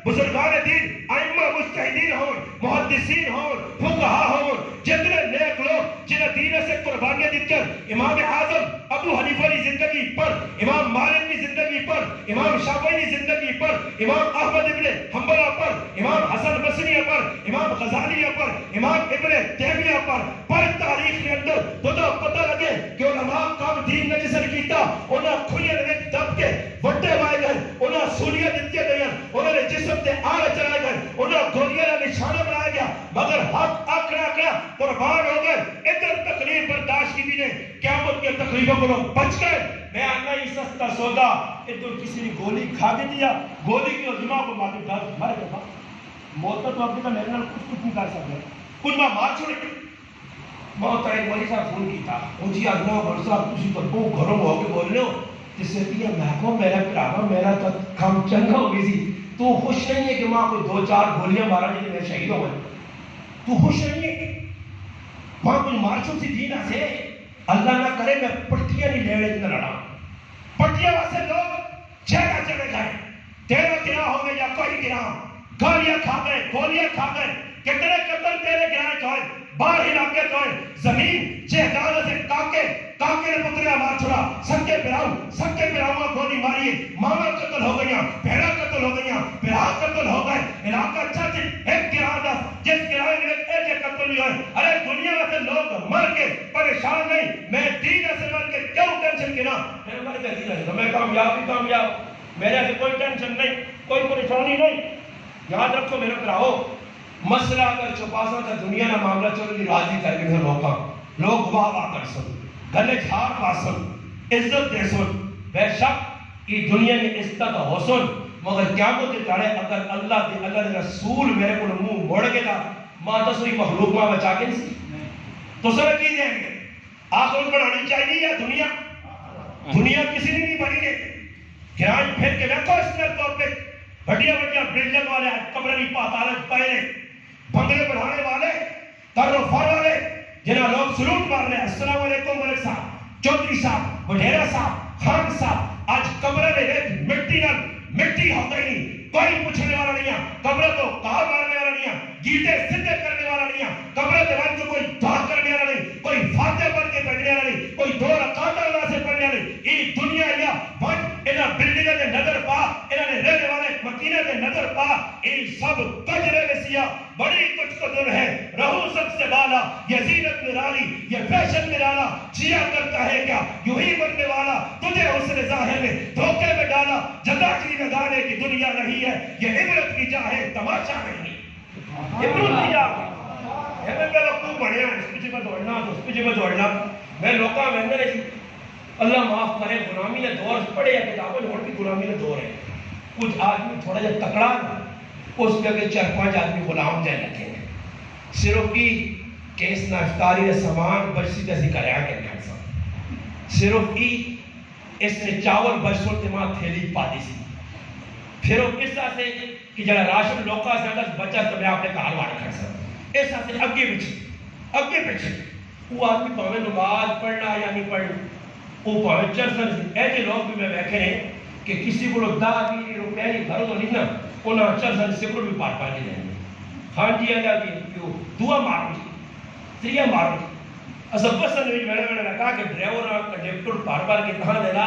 بزرگان دین ائمہ مجتہدین ہون محدثین ہون فقہا ہون جتنے نیک لوگ جنہیں دین سے قربانیاں دیت کر امام اعظم ابو حنیفہ کی زندگی پر امام مالک کی زندگی پر امام شافعی کی زندگی پر امام احمد ابن حنبلہ پر امام حسن بصری پر امام غزالی پر امام ابن تیمیہ پر تاریخ کے اندر تو پتہ لگے کہ علماء کام دین نے جسر کیتا انہاں کھوئے نے دب کے وٹے وائے گئے انہاں سولیاں دیتے گئے انہوں نے جسم تے آلے چلائے گئے انہاں گولیاں نے نشانہ بنایا گیا مگر حق آکڑا قربان ہو گئے ادھر تکلیف برداشت کی دینے قیامت کے تکلیفوں کو لوگ بچ گئے میں آنا ہی سستا سودا ادھر کسی نے گولی کھا کے دیا گولی کی عظمہ کو ماتے درد مر گیا موتا تو اپنے کا میرے نال کچھ نہیں کر سکتا کچھ میں مار چھوڑے موتا ایک والی صاحب فون کی تھا وہ جی آدھنا بڑھ صاحب تسی تو کو گھروں ہو کے بولنے ہو جس سے دیا میں کو میرا پراوا میرا تو کام چنگا ہو گئی سی تو خوش نہیں ہے کہ ماں کوئی 2-4 گولیاں مارا جی میں شہید ہو گئے تو خوش نہیں ہے ماں کچھ مارچوں سی دینا سے اللہ نہ کرے میں پٹھیاں نہیں لیوے اتنا لڑا پٹھیاں واسے لوگ جگہ چلے گئے تیرا گرا ہو گئے یا کوئی گرا گالیاں کھا گئے گولیاں کھا گئے کتنے قتل تیرے گرائے چوئے باہر علاقے چوئے زمین چہدانہ سے کاکے نے پتریاں مار چھوڑا سکے پراؤں گولی ماری ماما قتل ہو گئیاں بھیڑا قتل ہو گئیاں پھرا قتل ہو گئے علاقہ چاچے ایک گرا دا جس گرائے میں ایک قتل ہوئے ارے دنیا سے لوگ مر کے پریشان نہیں میں دین سے مر کے کیوں ٹینشن کے نا میں مر کے دین ہے میں کامیاب میرے سے کوئی ٹینشن نہیں کوئی پریشانی نہیں یاد رکھو میرے پراؤ مسئلہ اگر چھپاسا تھا دنیا نہ معاملہ چلو نہیں راضی کر کے موقع لوگ واہ کر سن گلے جھاڑ پاسن عزت دے سن بے شک یہ دنیا میں عزت ہو سن مگر کیا کو تے کڑے اگر اللہ دے رسول میرے کو منہ موڑ کے دا ماں تصوری مخلوق ماں بچا کے نہیں تو سر کی دیں گے آخر بڑھانی چاہیے یا دنیا کسی نے نہیں بڑھی ہے گران پھر کے دیکھو اس طرح طور پہ بڑھیا بلڈنگ والے کمرے پاتالت پائے بنگلے بڑھانے والے ترفار والے جنہاں لوگ سلوٹ مار رہے ہیں السلام علیکم ملک صاحب چودھری صاحب وڈیرا صاحب خان صاحب آج کمرے میں ایک مٹی ہو گئی کوئی پوچھنے والا نہیں ہے کمرے تو کار مارنے والا نہیں ہے گیٹے سدھے کرنے والا نہیں ہے کمرے دیوان کو کوئی دعا کرنے والا نہیں کوئی فاتح پڑھ کے پڑھنے والا نہیں کوئی 2 رکعت اللہ سے پڑھنے والا نہیں یہ دنیا یا وقت انہاں بلڈنگاں دے نظر پا انہاں نے رہنے والے مکینہ دے نظر پا یہ سب کجرے میں سیا بڑی تجھ کو دل ہے رہو سب سے بالا، یہ زینت نرالی یہ فیشن نرالا، جیا کرتا ہے کیا یوں ہی مرنے والا، تجھے حسن ظاہر نے دھوکے میں ڈالا، جزا کی نگانے کی دنیا نہیں ہے، یہ عبرت کی جا ہے تماشا نہیں، عبرت کی جا میں وقوع بڑھیا اس پیچھے میں دوڑنا تو اس پیچھے میں دوڑنا میں لوکاں میں نے اللہ معاف کرے غلامی نے دور پڑے یا کتابیں ہوڑ کی غلامی نے دور ہے، کچھ آدمی تھوڑا جا تکڑا اس کے کہ 4-5 آدمی غلام جائے لگے ہیں صرف کی کیس نافطاری نے سامان برسی کا ذکر ہے آگے کھانسا صرف کی اس نے چاول برسوں تمام تھیلی پا دی سی پھر وہ اس طرح سے کہ جڑا راشن لوکا سے اندر بچہ سب آپ نے کہا وارا کھانسا اس طرح سے اگے پیچھے وہ آدمی پاویں نماز پڑھنا یا نہیں پڑھنا وہ پاویں چرسن سے ایسے لوگ بھی میں بیٹھے ہیں کہ کسی کو 10-20 روپے نہیں گھروں تو نہیں نا انہاں چرسن سے بھی پار پا کے جائیں ہاں جی اللہ کی دعا مارو جی تریہ مارو جی اسا پسند بھی میں لگا کہ ڈرائیور کنڈکٹر بار بار کے کہاں دینا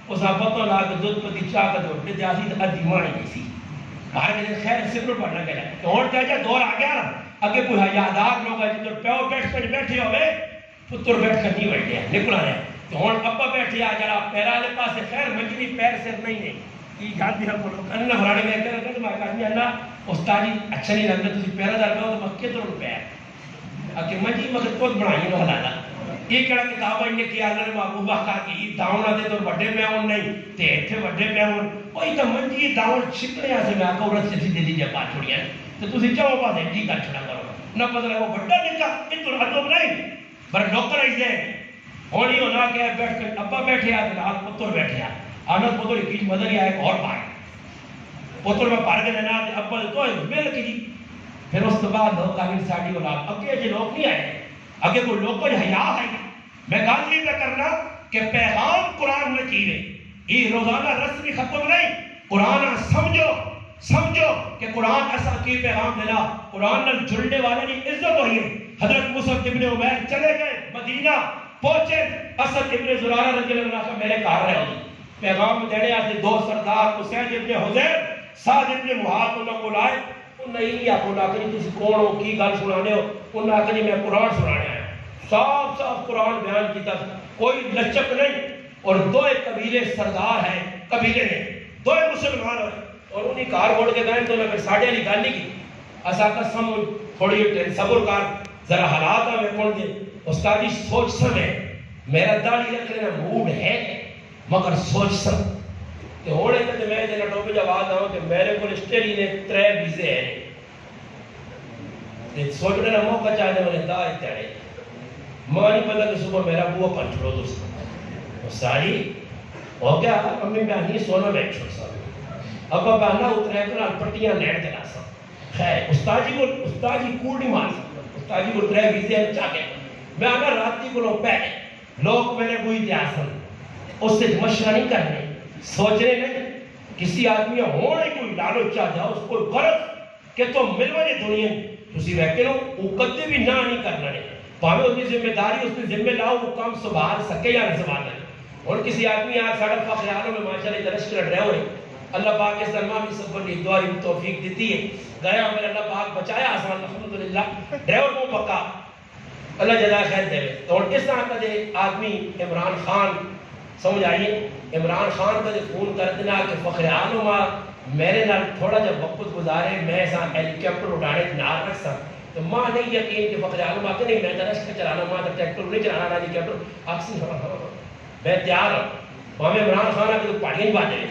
اس پتہ لا کے دودھ پتی چاہ کا دور پہ جاسی تو ادھی ماں نہیں سی باہر کے خیر سکر پڑھنا کہنا تو اور کہہ جائے دور آ گیا نا اگے کوئی یادار لوگ ہے جدھر پیو بیٹھ کر بیٹھے ہوئے پتر بیٹھ کر نہیں بیٹھے ہیں نکلا رہے تو ہون ابا بیٹھے آ جڑا پیرا لے پاس خیر مجنی پیر سے نہیں یہ یاد بھی ہم لوگ اننا بھرانے میں کہتے ہیں میں کہانی اللہ استادی اچھا نہیں لگتا تسی پیرا دار پہ تو مکے تو روپے ہے اکے مجی مگر خود بنائی نو حلالا یہ کہڑا کتاب ہے کہ اللہ نے محبوبہ کہا کہ یہ داؤنا دے تو بڑے میں ہوں نہیں تے ایتھے بڑے میں ہوں کوئی تو منجی داؤن چھکنے سے میں آکا عورت سے دے دیجئے بات چھوڑیا تو تسی چاہو بات ہے جی کا چھڑا کرو نہ پتہ وہ بڑا نکا ان تو ادب نہیں بر نوکر ایسے ہونی ہونا کہ بیٹھ کر ابا بیٹھے آتے ہیں آج پتر بیٹھے آتے آنت پتر کیج مدر یا ایک اور پار پتر میں پار کے دینا آتے ابا تو ہے مل کی جی پھر اس کے بعد لوگ کامل ساڑھی کو لاب اگے جو لوگ نہیں آئے اگے کوئی لوگ کو حیاء ہے میں گالی پہ کرنا کہ پیغام قرآن میں کیوے یہ روزانہ رسمی ختم نہیں قرآن سمجھو کہ قرآن ایسا کی پیغام دینا قرآن نے جڑنے والے کی عزت ہوئی ہے حضرت مصعب ابن عمیر چلے گئے مدینہ پہنچے اسد ابن زرارہ رضی اللہ عنہ کا میرے کار رہے ہوئی پیغام دینے آتے 2 سردار حسین ابن حضیر سعد ابن معاذ انہوں کو لائے انہوں نے یہ آپ کو کسی کون ہو کی گل سنانے ہو انہوں نے کہا میں قرآن سنانے آیا صاف قرآن بیان کیتا کوئی لچک نہیں اور 2 قبیلے سردار ہیں قبیلے ہیں 2 مسلمان ہیں اور انہیں کار بوڑ کے گئے تو میں پھر ساڑھے علی گالی کی ایسا قسم تھوڑی صبر کار ذرا حالات میں کون دے استادی سوچ سمے میرا داڑھی رکھ لینا موڈ ہے مگر سوچ سم کہ ہوڑے تے میں دینا ٹوپے جب آتا ہوں کہ میرے کو اسٹیڈی نے 3 ویزے ہیں تے سوچنے نہ موقع چاہنے والے دا اتنے ماں نہیں پتا کہ صبح میرا بوا پن چھوڑو دوست ساری ہو گیا امی بہنی سونا بیٹھ چھوڑ سا ابا بہنا اترے تو نال پٹیاں لیٹ جلا سا خیر استاد جی کوڑ نہیں مار سکتا استاد جی کو 3 ویزے ہیں چاہ کے میں آنا راتی کو لوگ پہنے لوگ میرے کوئی دیاسن اس سے مشورہ نہیں کرنے سوچنے نہیں کسی آدمی ہونے کوئی لالو چاہ جاؤ اس کو غرض کہ تو ملونے دنیا تسی رہ کے لو وہ کدے بھی نہ نہیں کرنا نہیں پاوے اس کی ذمہ داری اس کی ذمہ لاؤ وہ کام سنبھال سکے یا نہیں سنبھال سکے اور کسی آدمی آج ساڑھا فخر عالم میں ماشاءاللہ درش کر رہے ہوئے اللہ پاک کے سلمان کی سب کو دعا توفیق دیتی ہے گیا میرا اللہ پاک بچایا آسان الحمدللہ ڈرائیور کو پکا اللہ جزائے خیر دے تو اس طرح کا دے آدمی عمران خان سمجھ آئیے عمران خان کا دے فون کر دینا کہ فخر عالم میرے نال تھوڑا جب وقت گزارے میں سا ہیلی کاپٹر اڑانے نال رکھ سا تو ماں نہیں یقین کہ فخر عالم آتے نہیں میں درش کا چلانا ماں تو ٹریکٹر نہیں چلانا ہیلی کاپٹر آکسی میں تیار ہوں وہاں میں عمران خان آتے تو پاڑی نہیں باتے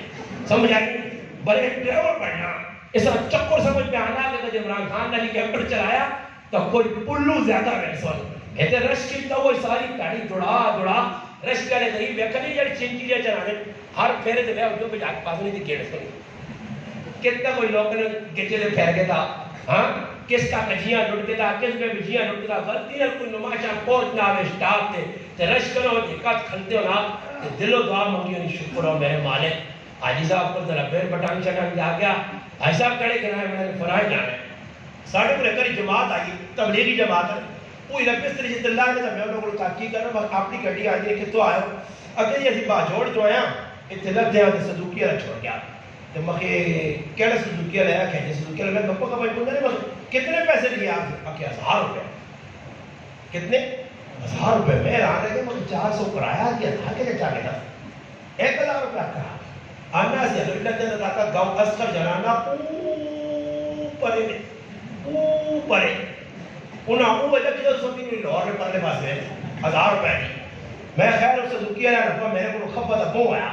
سمجھ آئیے بلے ڈرائیور پڑھنا اس طرح چکر سمجھ پہ آنا کہ جب عمران خان نے کیمپر چلایا تو کوئی پلو زیادہ محسوس ایسے رش کی تو وہ ساری گاڑی دوڑا رش کرے قریب بیکھا نہیں جڑی چنٹی جے چلانے ہر پھیرے تے بیٹھ جو پہ جا کے پاس نہیں تھی گیڑ سکتی کتنا کوئی لوگ نے گچے دے پھیر کے تھا ہاں کس کا کجیاں لٹ کے تھا کس میں بجیاں لٹ کے تھا غلطی ہے کوئی نمائشاں پہنچنا آوے سٹاپ تے رش کرو دقت کھنتے ہو نا دل و دعا مانگی ہونی شکر ہو میرے مالک حاجی صاحب کو ذرا پیر بٹان چٹان جا گیا حاجی صاحب کڑے کہ میں نے فرائض جانا ہے ساڑھے پر کری جماعت آئی تبلیغی جماعت ہے وہ لپس طرح جت اللہ نے میں انہوں کو تحقیق کرنا اپنی گڈی آ جائے کہ تو آئے اگے یہ باجوڑ جو ہے اتنے لگ دیا تو سدوکیا چھوڑ گیا تو مکھے کہڑا سدوکیا لیا کھینچے سدوکیا میں گپا کا بھائی بندہ نہیں کتنے پیسے لیے آپ سے؟ کہ 1000 روپے. کتنے؟ 1000 روپے. میں رہا کہ مجھے 400 کرایہ دیا تھا کہ چاہے تھا 1000 روپے کرا آنا سے اللہ تعالیٰ کا گاؤں اسکر جنانا اوپرے انہاں وہ وجہ کی جو سوکی نہیں لاہور میں پرلے پاس ہے 1000 روپے کی. میں خیر اسے دکیا رہا رکھا میرے کو خفہ تھا بو آیا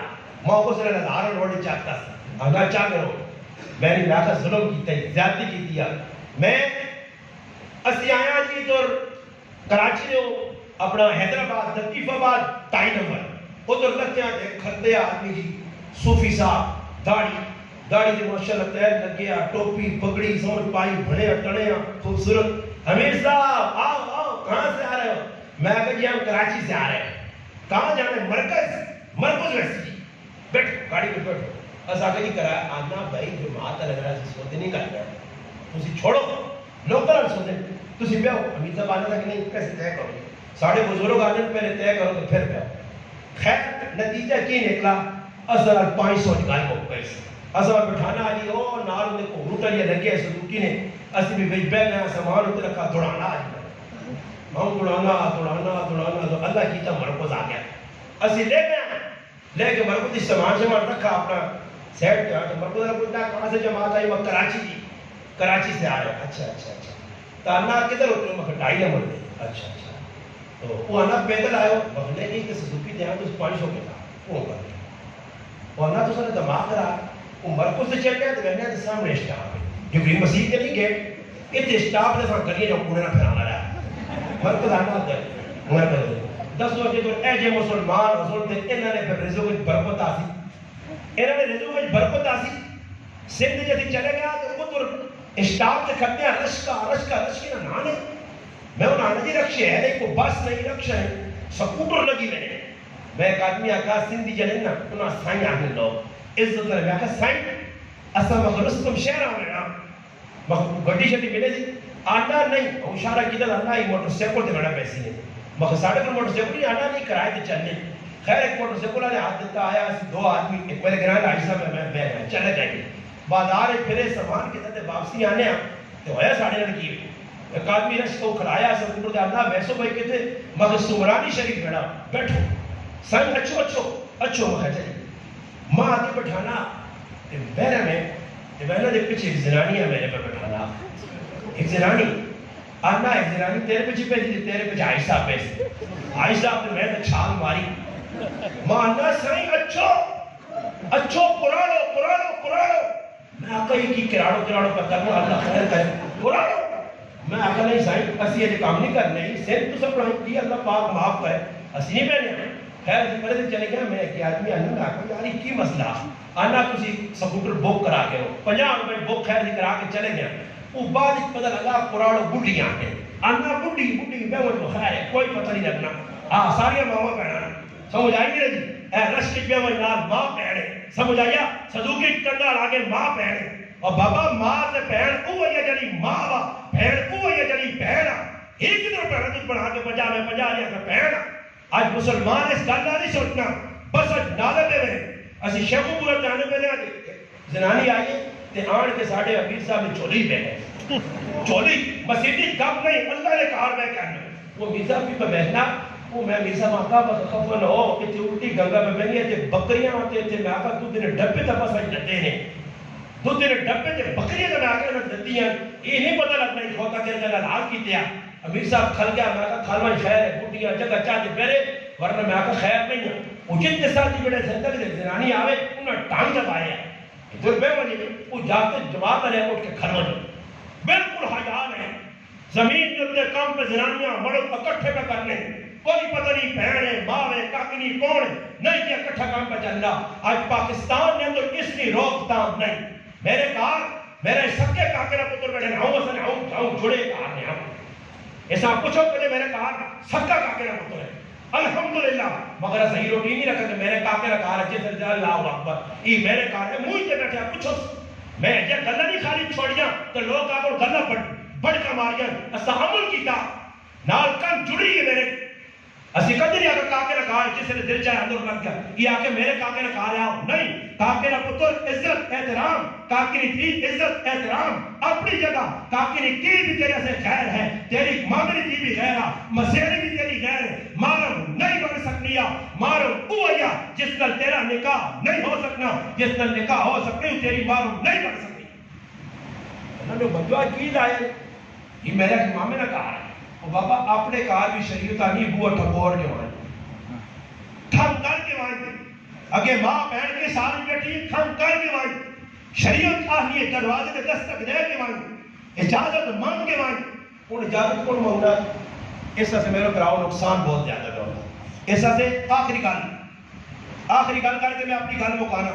ماں کو سر 1000 روٹی چاہتا تھا آگاہ چاہ کرو میں نے لاکھا ظلم کی تھی زیادتی کی دیا. میں اسی آیا جی تو کراچی نے اپنا حیدرآباد لطیف آباد 2.5 نمبر ادھر لگتے ہیں کھردے آدمی جی صوفی صاحب داڑھی دے ماشاءاللہ تیر لگیا ٹوپی پگڑی سمجھ پائی بھڑے اٹھنے خوبصورت. امیر صاحب آؤ کہاں سے آ رہے ہو؟ میں کہا جی ہم کراچی سے آ رہے ہیں. کہاں جانے؟ مرکز ویسی جی. بیٹھو گاڑی پہ بیٹھو. ایسا کہ جی کرا آنا بھائی جو ماتا لگ رہا ہے سوتے نہیں کرنا تسی چھوڑو لوکل سوتے تسی بیاؤ. امیر صاحب آنے لگے نہیں کیسے طے کرو ساڑھے بزرگ آنے پہلے طے کرو تو پھر بیاؤ. خیر نتیجہ کی نکلا اصل 500 نکال کو پیسے اصل بٹھانا آلی ہو نال نے کو روٹا لیا لگے صدوقی نے اسی بھی بیچ بیگ گیا سامان اتنے رکھا دوڑانا آلی ہم دوڑانا تو اللہ کی تا مرکز آ گیا. اسی لے گیا لے کے مرکز سامان رکھا اپنا سیٹ کیا تو مرکز نے پوچھا کہاں سے جماعت آئی؟ وہ کراچی سے آ رہے. اچھا تو آنا کدھر ہوتے ہیں؟ میں 2.5 نمبر دے. اچھا تو وہ آنا پیدل آئے ہو بغلے نہیں کہ سزوکی دیا تو 500 کے تھا وہ کر دیا. وہ آنا تو سر دماغ رہا وہ مرکز سے چل گیا تو کہنے ہیں سامنے اسٹاپ ہے جو گرین مسیح کے نہیں گیٹ اتنے اسٹاپ نے ساتھ کریے جو کوڑے نہ پھرانا رہا مرکز آنا مرکز 10 بجے تو اے جے مسلمان حضور تھے انہوں نے پھر رزو کی برکت آسی سندھ جیسی چلے گیا تو وہ تو اسٹاپ سے کھتے ہیں رشکا نہ نانے میں وہ نانا جی رکشے ہے نہیں کوئی بس نہیں رکشا ہے سکوٹر لگی میں نے. میں ایک آدمی آکا سندھی جنہیں نا انہاں سائیں آنے لو عزت لگے آکا سائیں اصلا مخرستم شہر آنے نا گھٹی شٹی ملے دی آنا نہیں اشارہ کی دل آنا ہی موٹر سیکل دے بڑا پیسی نے مخصر ساڑھے پر موٹر سیکل نہیں آنا نہیں کرائے تے چلنے. خیر ایک موٹر سیکل آنے ہاتھ دیتا آیا 2 آدمی ایک میرے گران عائشہ میں بیٹھ گیا چلے جائیں بازار پھرے سامان کے تحت واپسی آنے تو ہویا ساڑھے لڑکی ایک آدمی رش کو کھڑایا سب اوپر دے اللہ ویسو بھائی کہتے مگر سمرانی شریف بیڑا بیٹھو سنگ اچھو مخیر جائے ماں آتی بٹھانا میرے میں میرے دے پیچھے ایک زنانی ہے میرے پر بٹھانا ایک زنانی آنا ایک زنانی تیرے پیچھے پیچھے تیرے پیچھے عائشہ پیچھے عائشہ اپنے میں نے چھال ماری ماں آنا سائیں اچھو قرآنو میں آقا یہ کی کراڑو پر کرنا اللہ خیر کرے قرآنو میں آقا نہیں سائیں اسی یہ کام نہیں کرنے سین تو سب رہی کی اللہ پاک معاف کرے اسی نہیں پہنے خیر اسی پہلے سے چلے گیا میں ایک آدمی آنا میں آقا یاری کی مسئلہ آنا کسی سکوٹر بوک کرا کے ہو 50 روپے بوک خیر دی کرا کے چلے گیا وہ بعد ایک پتہ لگا قرآنو بڑھی آنے آنا بڑھی میں وہ خیر ہے کوئی پتہ نہیں لگنا ساریا ماما پہنا سمجھ آئی گی جی اے رش کی پہ وہی نال ماں پہنے سمجھ آیا صدوقی ٹنڈا آگے ماں پہنے اور بابا ماں سے پہن اوہ یہ جلی ماں با پہن اوہ یہ جلی پہنا ایک کتر پہنا تجھ بڑھا کے 50 لیا کر پہنا آج مسلمان اس گلہ نہیں سوچنا بس آج نالے دے رہے اسی شیخو پورا جانے پہ لے آگے زنانی آئی تے آن کے ساڑھے عبیر صاحب نے چولی پہ ہے چولی مسیدی کم نہیں اللہ نے کہا میں کہنا وہ میزا بھی پہ بیٹھنا وہ میں میزا ماں خفن ہو کہ تے الٹی گنگا میں بنی ہے تے بکریاں ہوتے تے میں آقا تو دینے ڈبے تا بس آئی جتے ہیں تو دینے ڈبے تے بکریاں تے میں آقا نے جتی ہیں یہ نہیں پتہ لگنا ہی کھوتا کہ جنہ لال کی تیا امیر صاحب کھل گیا میں آقا کھالوان خیر ہے بوٹیاں جگہ چاہتے پہرے ورنہ میں آقا خیر نہیں ہے اجت کے ساتھ بڑے زندگی دے زنانی آوے انہاں ٹانگ جب آئے ہیں دور بے وجہ وہ جاتے جماعت رہے اٹھ کے کھلوان بالکل حیان ہے زمین جو تے کام پہ زنانیاں مرد اکٹھے پہ کرنے کوئی پتہ نہیں بہنے ماوے کاکنی کون نہیں کیا اکٹھا کام پہ چل رہا آج پاکستان میں تو اس کی روک تام نہیں میرے کار میرے سکے کاکرہ پتر بیٹھے ناؤں اسے ناؤں جڑے کار نے ایسا پوچھو کہ میرے کار سکا کاکرہ پتر ہے الحمدللہ مگر صحیح روٹی نہیں رکھا کہ میرے کاکرہ کار ہے جیسے اللہ اکبر یہ میرے کار ہے موئی تے بیٹھے پوچھو میں یہ گلہ نہیں خالی چھوڑیاں تو لوگ آگے گلہ بڑھ کا ماریاں ایسا عمل کیتا نال کن جڑی ہے میرے اسی کدی نہیں اگر کاکے نہ کہا جس نے دل چاہے اندر لگ گیا یہ آ کے میرے کاکے نہ کہا رہا ہو نہیں کاکے نہ پتر عزت احترام کاکے نے تھی عزت احترام اپنی جگہ کاکے نے کی بھی تیرے سے خیر ہے تیری مامری تھی بھی خیر ہے مسیری بھی تیری خیر ہے مارم نہیں بن سکنی مارم اویا جس نال تیرا نکاح نہیں ہو سکنا جس نال نکاح ہو سکنی تیری مارم نہیں بن سکنی انہوں نے بجوا کی لائے یہ میرا امامے نہ کہا رہا اور بابا اپنے کار بھی شریعت آنی بوہ ٹھکور کے وائیں تھم کر کے وائیں اگے ماں بہن کے ساتھ بیٹھی تھم کر کے وائیں شریعت آنی ہے دروازے کے دستک دے کے وائیں اجازت مانگ کے وائیں ان اجازت کون مانگنا اس سے میرے کراؤ نقصان بہت زیادہ کرنا اس سے آخری گل کر کے میں اپنی گل مکانا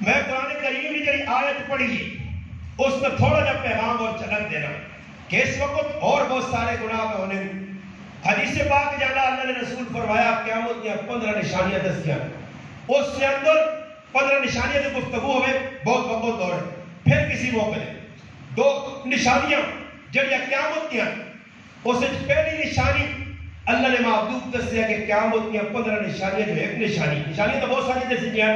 میں قرآن کریم کی جڑی آیت پڑھی ہے اس میں تھوڑا جا پیغام اور چلن دینا کہ اس وقت اور بہت سارے گناہ پہ ہونے حدیث پاک جانا اللہ نے رسول فرمایا قیامت کی 15 نشانیاں دستیاں اس کے اندر 15 نشانیاں سے گفتگو ہوئے بہت وقت دوڑے پھر کسی موقع دے 2 نشانیاں جڑیاں قیامت کی اس سے پہلی نشانی اللہ نے معبود دستیا کہ قیامت کی 15 نشانیاں جو ایک نشانی تو بہت ساری جیسے کیا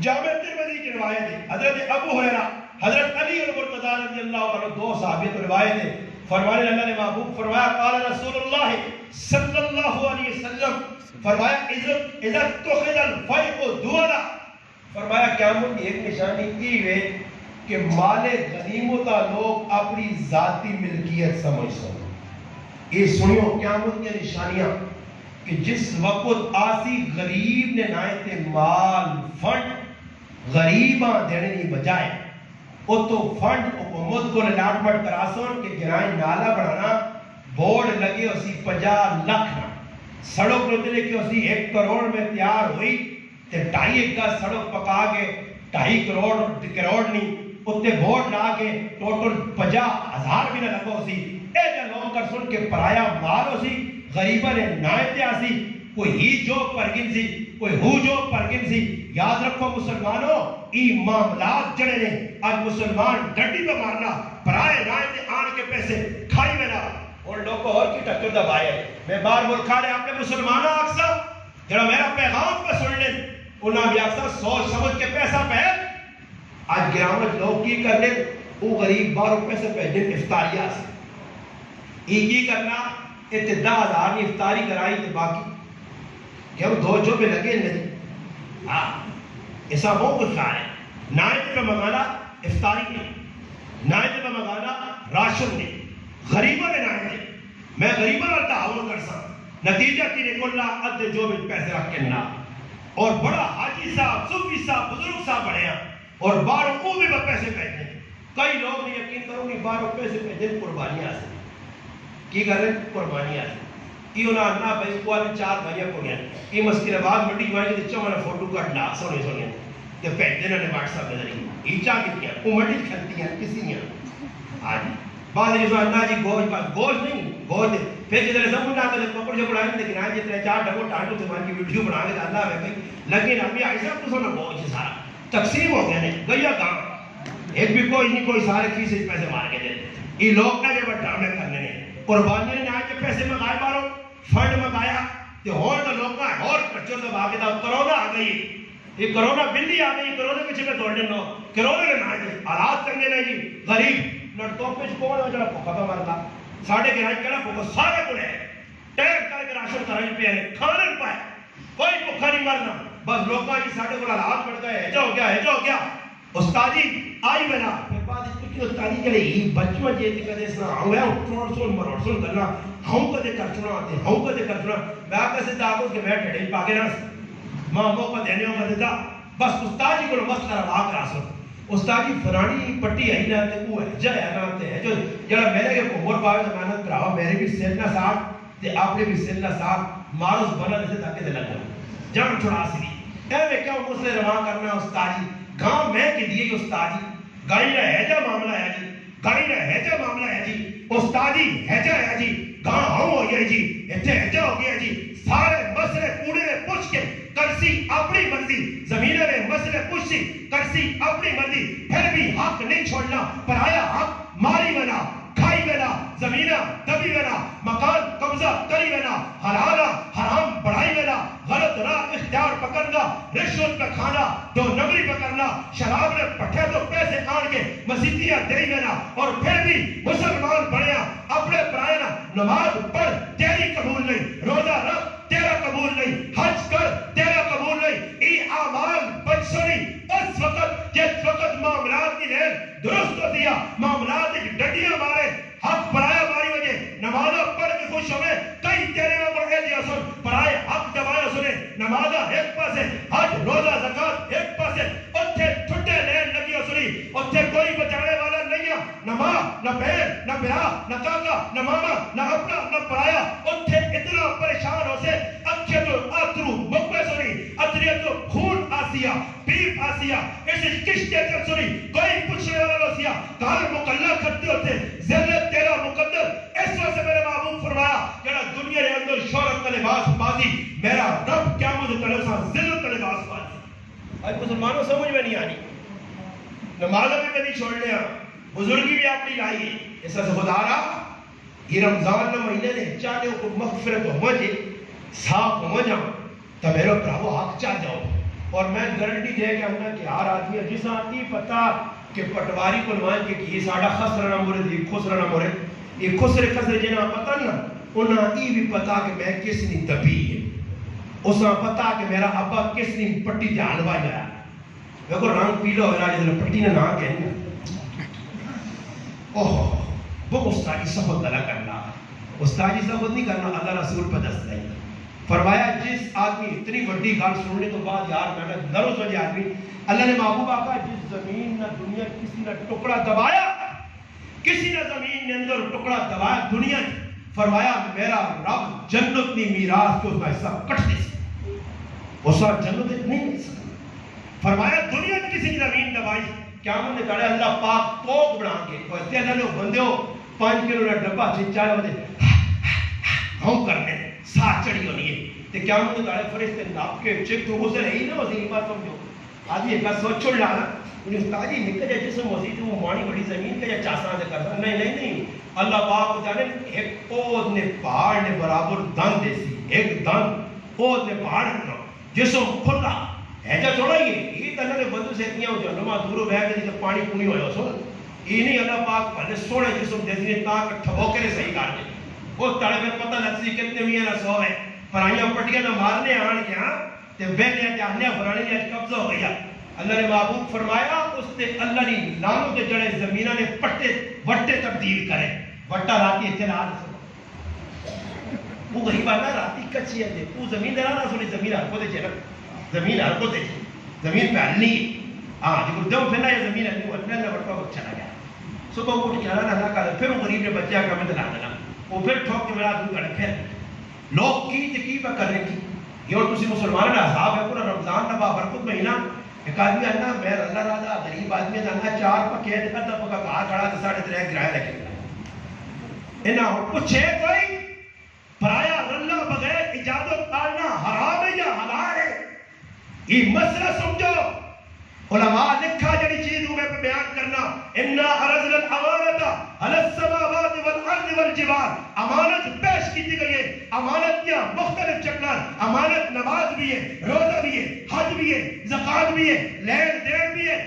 جامع ترمذی کی روایت ہے حضرت ابو ہریرہ حضرت علی المرتضی رضی اللہ عنہ 2 صحابی کی روایت ہے فرمانے اللہ نے محبوب فرمایا قال رسول اللہ صلی اللہ علیہ وسلم فرمایا اذا اتخذ الفیق دولا فرمایا قیامت کی ایک نشانی کی ہے کہ مال غنیمتہ لوگ اپنی ذاتی ملکیت سمجھ سکتے یہ سنیو قیامت کی نشانیاں کہ جس وقت آسی غریب نے نائتے مال فنڈ غریباں دینے نہیں بجائے وہ تو فنڈ حکومت کو الاٹمنٹ کراسون کہ گرائیں نالا بڑھانا بورڈ لگے اسی 50 لاکھ نا سڑک نتلے کہ اسی 1 کروڑ میں تیار ہوئی تے 2.5 کا سڑک پکا کے 2.5 کروڑ نہیں اتنے بورڈ لا کے ٹوٹل 50,000 بھی نہ لگو اسی اے جا لوگ کر سن کے پرایا مال اسی غریبہ نے نائتے آسی کوئی ہی جو پرگن سی کوئی ہو جو پرگن سی یاد رکھو مسلمانوں ای معاملات جڑے نے آج مسلمان ڈنڈی پہ مارنا پرائے نائتے آن کے پیسے کھائی میں نہ اور لوگ کو اور کی ٹکر دبائے میں بار ملکہ نے اپنے مسلمانوں اکثر جڑا میرا پیغام پہ سن لیں انہاں بھی اکثر سوچ سمجھ کے پیسہ پہ آج گرامت لوگ کی کر لیں وہ غریب باروں پیسے پہ جن افطاریہ سے ای کی کرنا اتدہ 1000 افطاری کرائی تے باقی کہ ہم 2 جو پہ لگے نہیں ایسا وہ کچھ ہے نائت پہ مگانا افطاری نہیں نائت پہ مگانا راشن نہیں غریبوں نے نائت نہیں میں غریبوں نے تعاون کر سکتا نتیجہ کی نکلنا ادھے جو بھی پیسے رکھ کے نہ اور بڑا حاجی صاحب صوفی صاحب بزرگ صاحب بڑھے ہیں اور 12 کو بھی پیسے پہنے کئی لوگ نے یقین کرو گی 12 پیسے پہنے قربانیاں سے کی کر رہے قربانیاں سے یہ انہاں اللہ بھائی کو آنے 4 بھائیاں کو گیا یہ مسکر آباد منڈی جوائیں کہ چمانا فوٹو کٹنا سونے سونے کہ پہنے نے واٹس ایپ میں ذریعے یہ چاہ کتیا وہ منڈی کھلتی ہیں کسی ہیں آج بعد یہ اللہ جی گوشت نہیں گوشت پھر جدھر سمجھ نہ کرے پکڑ جو بڑھائیں لیکن آج جتنے 4 ڈبو ٹانٹو سے مان کی ویڈیو بنا کے اللہ ہے بھائی لیکن ابھی ایسا تو سونا گوشت سارا تقسیم ہو گیا نہیں گیا کام ایک بھی کوئی نہیں کوئی سارے کسی سے پیسے مار کے دیتے یہ لوگ کا جب ڈرامے کرنے نے قربانی نے آج پیسے منگائے بارو فنڈ منگایا کہ اور تو لوگ کا اور بچوں سے باقی تھا کرونا آ گئی یہ کرونا بلی آ گئی کرونا پیچھے میں دوڑنے نو کرونا نے نہ آئے حالات چنگے نہیں جی غریب لڑکوں پہ کون ہے جڑا پکا پہ مرتا ساڑھے گرائی کہنا پکا سارے کو ہے ٹیر کر کے راشن کرائی پہ ہے کھانے پائے کوئی پکا نہیں مرنا بس لوگ کا جی ساڑھے کو حالات پڑ گئے ایجا ہو گیا استادی آئی بنا پھر بعد اس کی استادی کے لیے بچوں جیتے کہتے اس طرح ہوں گیا اٹھنوڑ سن مروڑ سن کرنا ہوں کدے کرچنا آتے ہوں کدے کرچنا میں آگے سے داخل کے بیٹھ ڈھیل پاکے نہ ماں موقع دینے ہوں گا دیتا بس استادی کو مسئلہ روا کرا سن استادی فرانی پٹی آئی نہ تے وہ ہے جائے نہ تے ہے جو جڑا میرے کے کومر پاوے تو محنت کراوا میرے بھی سر نہ ساتھ تے آپ نے بھی سر نہ ساتھ ماروس بنا جیسے تاکہ دے لگ جان چھڑا سی اے میں کیا مسئلے روا کرنا استادی گاؤں میں کہ دیئے استادی گائی نہ ہے جا معاملہ ہے جی گائی نہ ہے جا معاملہ ہے جی استادی ہے جا ہے جی گاؤں ہم ہو گیا جی اتنے ہے جا ہو گیا جی سارے مسئلے پوڑے میں پوچھ کے کرسی اپنی مرضی زمینہ میں مسئلے پوچھی کرسی اپنی مرضی پھر بھی حق نہیں چھوڑنا پرایا حق ماری بنا کھائی بنا زمینہ دبی بنا مکان قبضہ کری بنا حالات کھانا 2 نمبری پکڑنا شراب نے پٹھے تو پیسے آن کے مسیحیاں دے دینا اور پھر بھی مسلمان بنیا اپنے پرائے نا نماز پڑھ تیری قبول نہیں روزہ رکھ تیرا قبول نہیں حج کر تیرا قبول نہیں ای اعمال بچسنی اس وقت جس وقت معاملات کی لین درست ہوتی ہے معاملات کی ڈڈیاں مارے حق پرایا ماری وجہ نمازہ پڑھ کے خوش ہوئے کئی تیرے میں پڑھے دیا سن پرائے حق دبایا سنے نمازہ ایک پاسے حج روزہ زکاة ایک پاسے اتھے ٹھٹے لین لگی سنی اتھے کوئی بچانے والا نہیں ہے نہ ماں نہ بہن نہ بیاہ نہ کاکا نہ ماما نہ اپنا نہ پرایا اتھے اتنا پریشان ہو سے اچھے تو آترو مقبے سنی اتریے تو خون آسیا بیف آسیا اسے کشتے کر سنی کوئی پوچھنے والا نہ سیا کال مقلع کرتے ہوتے ذلت تیرا مقدر اس وقت سے میرے محبوب فرمایا کہ دنیا نے اندر شہرت کا لباس بازی میرا رب کیا مجھے طلبسا ذلت کا لباس بازی آج مسلمانوں سمجھ میں نہیں آنی نمازوں میں نہیں چھوڑ لیا بزرگی بھی اپنی لائی اس سے خدا رہا یہ رمضان میں مہینے نے چاہے کو مغفرت ہو مجھے صاف ہو جاؤں تو میرے پراو حق چاہ جاؤ اور میں گارنٹی دے کہ ہمیں کہ ہر آدمی جس آتی پتا کہ پٹواری کو نوائیں کہ یہ ساڑھا خسرنا مورد یہ خسرنا مورد یہ خسر جنہاں پتا نا انہاں ای بھی پتا کہ میں کس نے دبی ہے اس نے پتا کہ میرا ابا کس نے پٹی تے حلوہ گیا دیکھو رنگ پیلو ہے راجہ دل پٹی نے نہ کہنا اوہ وہ استادی صحبت نہ کرنا استادی صحبت نہیں کرنا اللہ رسول پر دست نہیں فرمایا جس آدمی اتنی بڑی گال سننے تو بعد یار میں نے نروز وجہ آدمی اللہ نے محبوب آقا جس زمین نہ دنیا کسی نہ ٹکڑا دبایا کسی نہ زمین نے اندر ٹکڑا دبایا دنیا نے فرمایا میرا رب جنت نہیں میراث کو اس کا حصہ کٹ دے سکتا اس کا جنت نہیں مل سکتا فرمایا دنیا نے کسی کی زمین دبائی کیا نے کہا اللہ پاک توک بنا کے کہتے اللہ نے بندے ہو 5 کلو کا ڈبا چاہے بندے ہم کرنے ساتھ چڑھی ہونی ہے تو کیا مجھے کہا فرشتے ناپ کے چک تو اسے رہی نا وزیر بات سمجھو آدھی ایک بات سوچ چھوڑ لانا انہیں استادی نکل جائے جسم وزیر وہ مانی بڑی زمین کا یا چاسان سے کرتا نہیں اللہ پاک جانے ایک اوز نے پہاڑ نے برابر دن دیسی ایک دن اوز نے پہاڑ رکھنا جسم کھلا ایجا چھوڑا یہ تو اللہ نے بندو سے اتنی ہو جانا ماں دورو بہ گئی تو پانی پونی ہویا سن یہ نہیں اللہ پاک پہلے سوڑے جسم دیسی نے تاک ٹھبوکے نے صحیح کار دے وہ تڑے میں پتہ لگسی کتنے میاں نہ سو ہے فرائیاں پٹیاں نہ مارنے آن گیا تے بیلے جاہنے فرانی نے قبضہ ہو گیا اللہ نے محبوب فرمایا اس نے اللہ نے لانوں کے جڑے زمینہ نے پٹے وٹے تبدیل کرے وٹا راتی اتنے رات وہ غریب آنا راتی کچھی ہے وہ زمین درانا سنی زمین ہر کو دے چھے زمین ہر کو دے چھے زمین پہ ہلنی جو دم پھرنا یہ زمین ہلنی وہ اللہ وٹا وقت چلا گیا صبح اٹھ کے اللہ کہا پھر وہ غریب نے بچہ کا میں دلا دلا وہ پھر ٹھوک کے میرا دوں کرے پھر لوگ کی تکیب کر رہے کی یہ اور تسی مسلمان نے عذاب ہے پورا رمضان نبا برکت مہینہ ایک آدمی آنا میں اللہ رادا غریب آدمی آنا 4 پکے ادھا پکا کہا کھڑا تو 3.5 گرائے لگے انہاں پوچھے کوئی پرایا اللہ بغیر اجازت پالنا حرام ہے یا حلال ہے یہ مسئلہ سمجھو علماء لکھا جڑی چیز میں بیان کرنا انا عرضنا الامانت علی السماوات والارض والجبال امانت پیش کی گئی ہے امانت کیا مختلف شکل امانت نماز بھی ہے روزہ بھی ہے حج بھی ہے زکات بھی ہے لین دین بھی ہے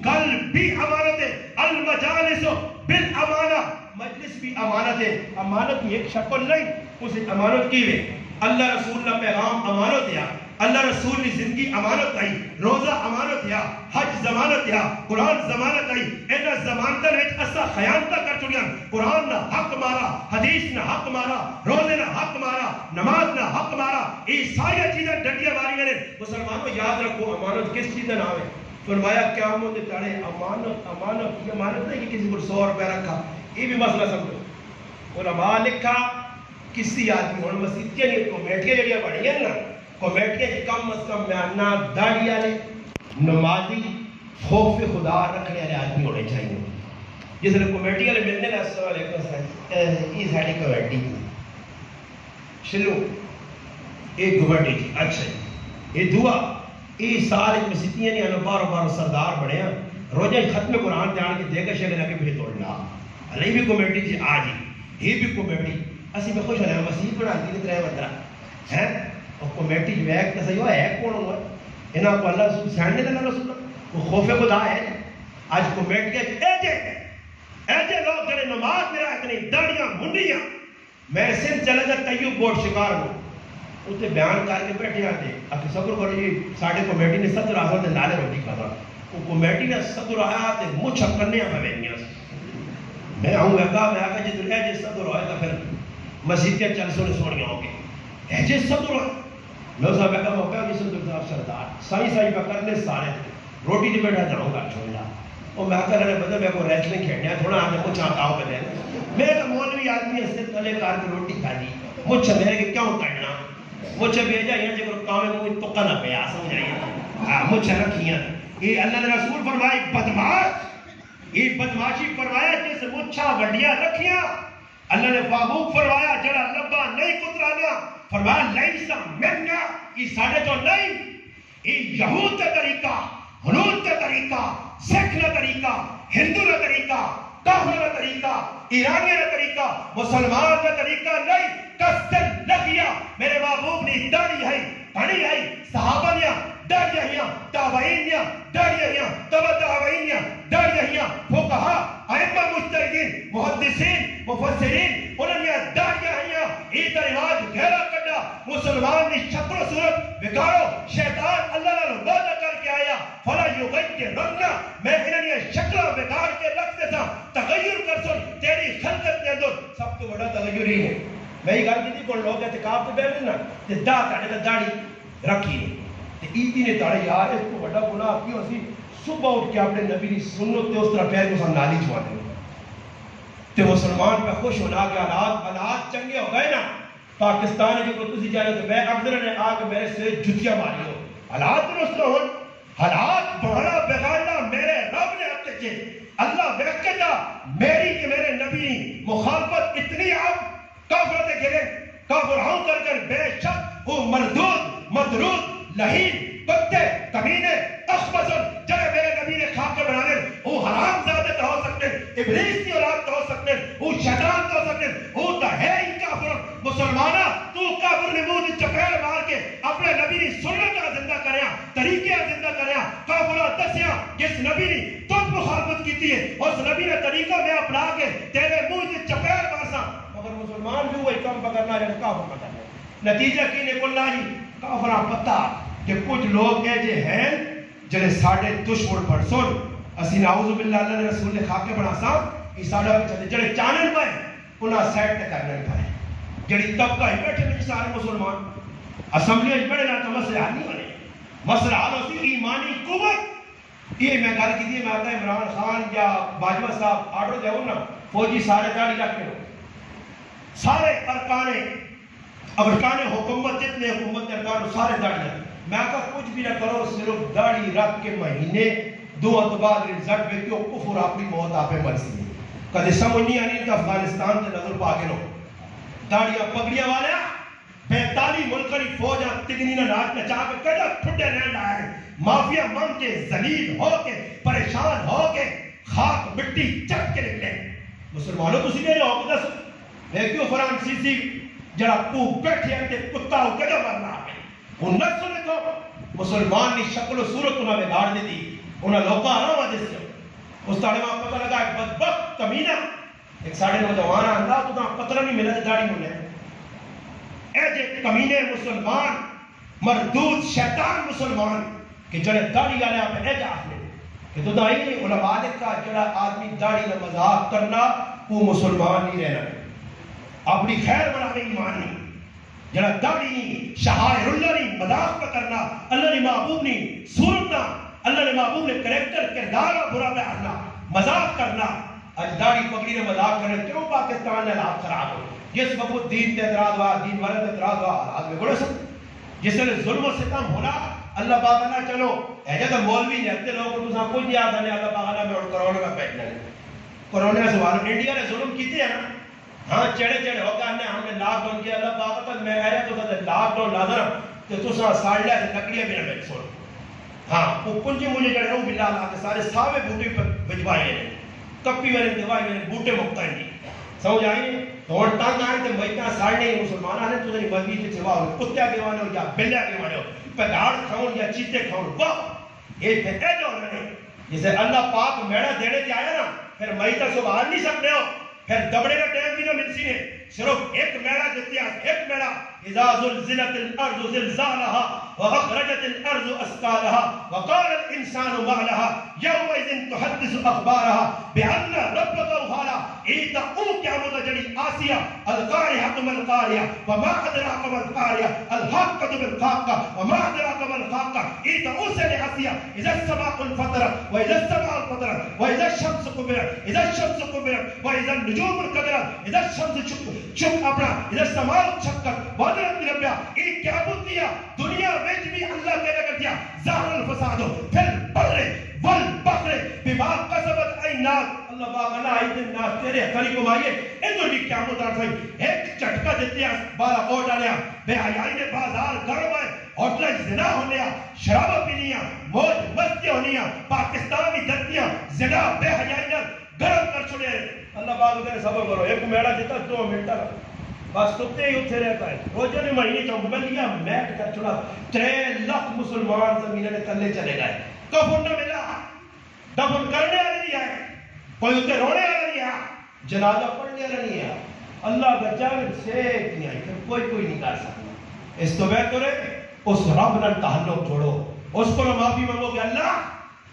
قلب بھی امانت ہے المجالس بالامانہ مجلس بھی امانت ہے امانت کی ایک شکل نہیں اسے امانت کی ہے اللہ رسول نے پیغام امانت دیا اللہ رسول نے زندگی امانت آئی روزہ امانت دیا حج ضمانت دیا قرآن ضمانت آئی اینا ضمانتاں نے ایسا خیانتہ کر چڑیاں قرآن نہ حق مارا حدیث نہ حق مارا روزے نہ حق مارا نماز نہ حق مارا یہ ساری چیزیں ڈنڈیاں ماری گئے مسلمانوں یاد رکھو امانت کس چیز کا نام ہے فرمایا قیامت کے تڑے امانت یہ امانت نہیں کہ کسی کو 100 روپے رکھا یہ بھی مسئلہ سمجھو علماء لکھا کسی آدمی اور مسیحیاں نہیں کمیٹیاں جڑیاں بڑی ہیں نا کمیٹیاں کم از کم میانا داڑھی والے نمازی خوف خدا رکھنے والے آدمی ہونے چاہیے جس نے کمیٹی والے ملنے لگے السلام علیکم یہ ساری کمیٹی چلو ایک کمیٹی تھی اچھا یہ دعا یہ سارے مسیحیاں نے بار سردار بنے ہیں روزہ ختم قرآن جان کے دے گا شہر لگے پھر توڑنا علی بھی کمیٹی تھی آج یہ بھی کمیٹی اسی میں خوش ہونا مسیح بنا دی 3 بندہ ہے اور کمیٹی ویک تو صحیح ہے کون ہوا انہاں کو اللہ رسول سیاننے لگا رسول اللہ وہ خوف خدا ہے آج کمیٹیاں ایجے لوگ جڑے نماز میرا اتنی داڑیاں منڈیاں میں سن چلا جا تیوب بورڈ شکار ہوں اسے بیان کر کے بیٹھے آتے اکھے صبر کرو یہ ساڑھے کمیٹی نے صدر آزاد نے نالے روٹی کھا وہ کمیٹی نے صدر آیا تے مجھ کرنے ہمیں بیٹھنیاں میں آؤں گا کہا میں آگا جدر ایجے صدر آئے گا پھر مسجد کے چل سونے سونیاں ہوں گے ایجے صدر آئے میں صاحب کہا موقع جس نے صاحب سردار سائی سائی پکڑنے سارے روٹی نہیں بیٹھا جاؤں گا چھوڑا اور میں کہا رہے بدل میں کو ریسلنگ کھیڑنے تھوڑا آنے مجھ آتاؤ پہ دے میں تو مولوی آدمی اس سے تلے کار کی روٹی کھا دی مجھ میرے کے کیوں تڑنا مجھ بھیجا یہ جو کام ہے مجھ تو نہ پیا سمجھ آئیے مجھ رکھیاں یہ اللہ نے رسول فرمائی بدماش یہ بدماشی فرمایا جیسے مجھا وڈیاں رکھیاں اللہ نے فابوق فرمایا جڑا لبا نہیں کترانا فرمایا لیسا مننا یہ ساڑھے جو نہیں یہ یہود کا طریقہ ہنود کا طریقہ سکھ کا طریقہ ہندو کا طریقہ کافر کا طریقہ ایرانی کا طریقہ مسلمان کا طریقہ نہیں کسل لگیا میرے محبوب نے داڑھی ہے پڑھی ہے صحابہ نے داڑھی ہے تابعین نے داڑھی ہے تبع تابعین نے داڑھی ہے فقہا ائمہ مجتہدین محدثین مفسرین انہوں نے داڑھی ہے یہ رواج گھیرا کڈا مسلمان کی شکل و صورت بگاڑو شیطان اللہ نے وعدہ کر کے آیا فلا یغیرن میں انہوں نے شکل بگاڑ کے رکھتے تھا تغیر کر سن تیری خلقت کے اندر سب تو بڑا تغیر ہی ہے میں یہ گل کی کوئی لوگ اعتکاف تے بیٹھے نا تے داڑھی رکھی تے عیدی نے تاڑے یار اس کو بڑا گناہ کیوں اسی صبح اٹھ کے اپنے نبی کی سنت تے اس طرح پیر کو نالی چھوانے تے مسلمان پہ خوش ہونا کہ حالات چنگے ہو گئے نا پاکستان جو کو تسی جانے تو میں افضل نے آ کے میرے سے جتیاں ماری ہو حالات درست ہوں حالات بڑھنا بگاڑنا میرے رب نے حق کے اللہ ویکھتا میری کہ میرے نبی مخالفت اتنی عام کافر تے گرے کافر ہوں کر بے شک وہ مردود مدرود لہین کتے کمینے اخبصن جنہیں میرے نبی نے کھا کے بنانے وہ حرام زادے تو ہو سکتے ابلیس کی اولاد تو ہو سکتے وہ شیطان تو ہو سکتے وہ تو ہے ہی کافر مسلمانہ تو کافر نے منہ چپیڑ مار کے اپنے نبی نے سنت کا زندہ کریا طریقے کا زندہ کریا کافر دسیا جس نبی نے تم مخالفت کی ہے اس نبی نے طریقہ میں اپنا کے تیرے منہ چپیڑ مارسا مگر مسلمان بھی وہی کام پکڑنا ہے کافر پکڑنا نتیجہ کی نکلنا ہی کافرہ پتہ کہ کچھ لوگ ایجے ہیں جنہیں ساڑھے دشمن پر سن اسی نعوذ باللہ اللہ نے رسول نے خاکے بنا سا یہ ساڑھا بھی چلے جنہیں چانن پائے انہاں سیٹ تے کرنے پائے جنہیں طبقہ ہی بیٹھے میں سارے مسلمان اسمبلی اج بڑے نا تو مسئلہ حال نہیں بنے مسئلہ حال ہوتی ایمانی قوت یہ میں گھر کی دیئے میں آتا عمران خان یا باجوہ صاحب آرڈر دے ہوں نا فوجی سارے داڑھی رکھتے ہو سارے ارکان حکومت جتنے حکومت ارکان سارے داڑھی میں کہا کچھ بھی نہ کرو صرف داڑھی رکھ کے مہینے 2 بعد رزلٹ میں کیوں کفر اپنی موت آپ مرسی ہے کدے سمجھ نہیں آنی کہ افغانستان سے نظر پا کے نو داڑیاں پگڑیاں والے 45 ملکری فوجاں تگنی نہ ناچ نچا کے کدھا پھٹے لینڈ آئے مافیا من کے ذلیل ہو کے پریشان ہو کے خاک مٹی چک کے نکلے مسلمانوں تو سیدھے ہو کے دس لیکن فرانسیسی جڑا کو بیٹھے ہیں تے کتا ہو کدھا مرنا ہے وہ نسل کو مسلمان کی شکل و صورت انہوں نے گاڑ دی دی انہوں لوگا آنا ہوا جس سے اس تاڑے وہاں پتہ لگا ایک بدبخت کمینہ ایک ساڑھے نوجوانا اللہ تو تاں پتہ نہیں ملا داڑھی ملے اے جے کمینے مسلمان مردود شیطان مسلمان کہ جڑے داڑھی آلے آپ اے جا آخنے کہ تو دائی علماء نے کہا جڑا آدمی داڑھی نہ مذاق کرنا وہ مسلمان نہیں رہنا اپنی خیر بنانے ایمان نہیں جڑا داڑھی نہیں شہائر اللہ نہیں مذاق پہ کرنا اللہ نے محبوب نہیں صورتنا اللہ نے محبوب نے کریکٹر کردارہ برا بیاننا مذاق کرنا آج داڑھی پکڑی نے مذاق کرنے کیوں پاکستان نے حالات خراب ہو جس وقت دین تے اعتراض ہوا دین والے تے اعتراض ہوا حالات میں بڑے سب جس نے ظلم و ستم ہونا اللہ پاک نہ چلو ایجا تو مولوی نے اپنے لوگوں کو کچھ نہیں آتا نہیں اللہ پاک نہ میں کرونا میں بیٹھنا ہے کرونا سوال انڈیا نے ظلم کیتے ہیں نا ہاں چڑے چڑے ہو گئے ہم نے لاک ڈاؤن کیا اللہ پاک کا میں آیا تو لاک ڈاؤن لازم کہ تو سا ساڑھے سے لکڑیاں بھی نہ بیٹھ سوڑ ہاں وہ کنجی مجھے جڑے ہوں باللہ اللہ کے سارے ساوے بوٹے پر بجوائے ہیں کپی والے دوائی والے بوٹے مقتائیں گی سمجھ آئیے تو ٹانگ آئے تھے مہینا ساڑھے مسلمان آنے تو نہیں مسجد سے سوا ہو کتیا کے وانے ہو یا بلیا کے وانے ہو پگاڑ کھاؤں یا چیتے کھاؤں، واہ یہ پھر اے جو ہونے جسے اللہ پاک میڑا دینے دے آیا نا پھر مئی تا سبحان نہیں سکتے ہو، پھر دبڑے کا ٹائم بھی نہ مل سی نے، صرف ایک میڑا دیتی ہے، ایک میڑا اذا زلزلت الارض زلزالها واخرجت الارض اثقالها وقال الانسان ما لها يومئذ تحدث اخبارها بان ربك اوحاها ایتا او قیامت جڑی آسیہ القارعۃ ما القارعۃ وما ادراک ما القارعۃ الحاقۃ بالحاقۃ وما ادراک ما الحاقۃ ایتا او سے آسیہ اذا السماء انفطرت واذا السماء انفطرت واذا الشمس كورت اذا الشمس كورت واذا النجوم انكدرت اذا الشمس چپ اپنا اذا السماء انشقت وادرت ربیا یہ کیا بوتیا دنیا میں بھی اللہ کہنے کر دیا ظاہر الفساد پھر بر والبحر بما کسبت عیناک اللہ پاک اللہ عید الناس تیرے حقی کو مائیے ادھر بھی قیامت آر سائی ایک چٹکا دیتی ہے بارا کو ڈالیا بے حیائی نے بازار گرم ہے ہوٹل زنا ہونے شراب پینیاں موج مستی ہونیاں پاکستانی دھرتیاں زنا بے حیائی نے گرم کر چھوڑے اللہ پاک تیرے صبر کرو ایک میڑا دیتا 2 منٹ بس کتے ہی اتھے رہتا ہے روزے نے مہینے چومبلیا میٹ کر چھوڑا 3 لاکھ مسلمان زمینہ نے تلے چلے گئے کفن نہ ملا دفن کرنے والے نہیں آئے کوئی اتنے رونے والا نہیں آیا جنازہ پڑھنے والا نہیں آیا اللہ بچاوے سے نہیں آئی پھر کوئی نہیں کر سکتا اس تو بہتر ہے اس رب نال تعلق چھوڑو اس کو معافی مانگو کہ اللہ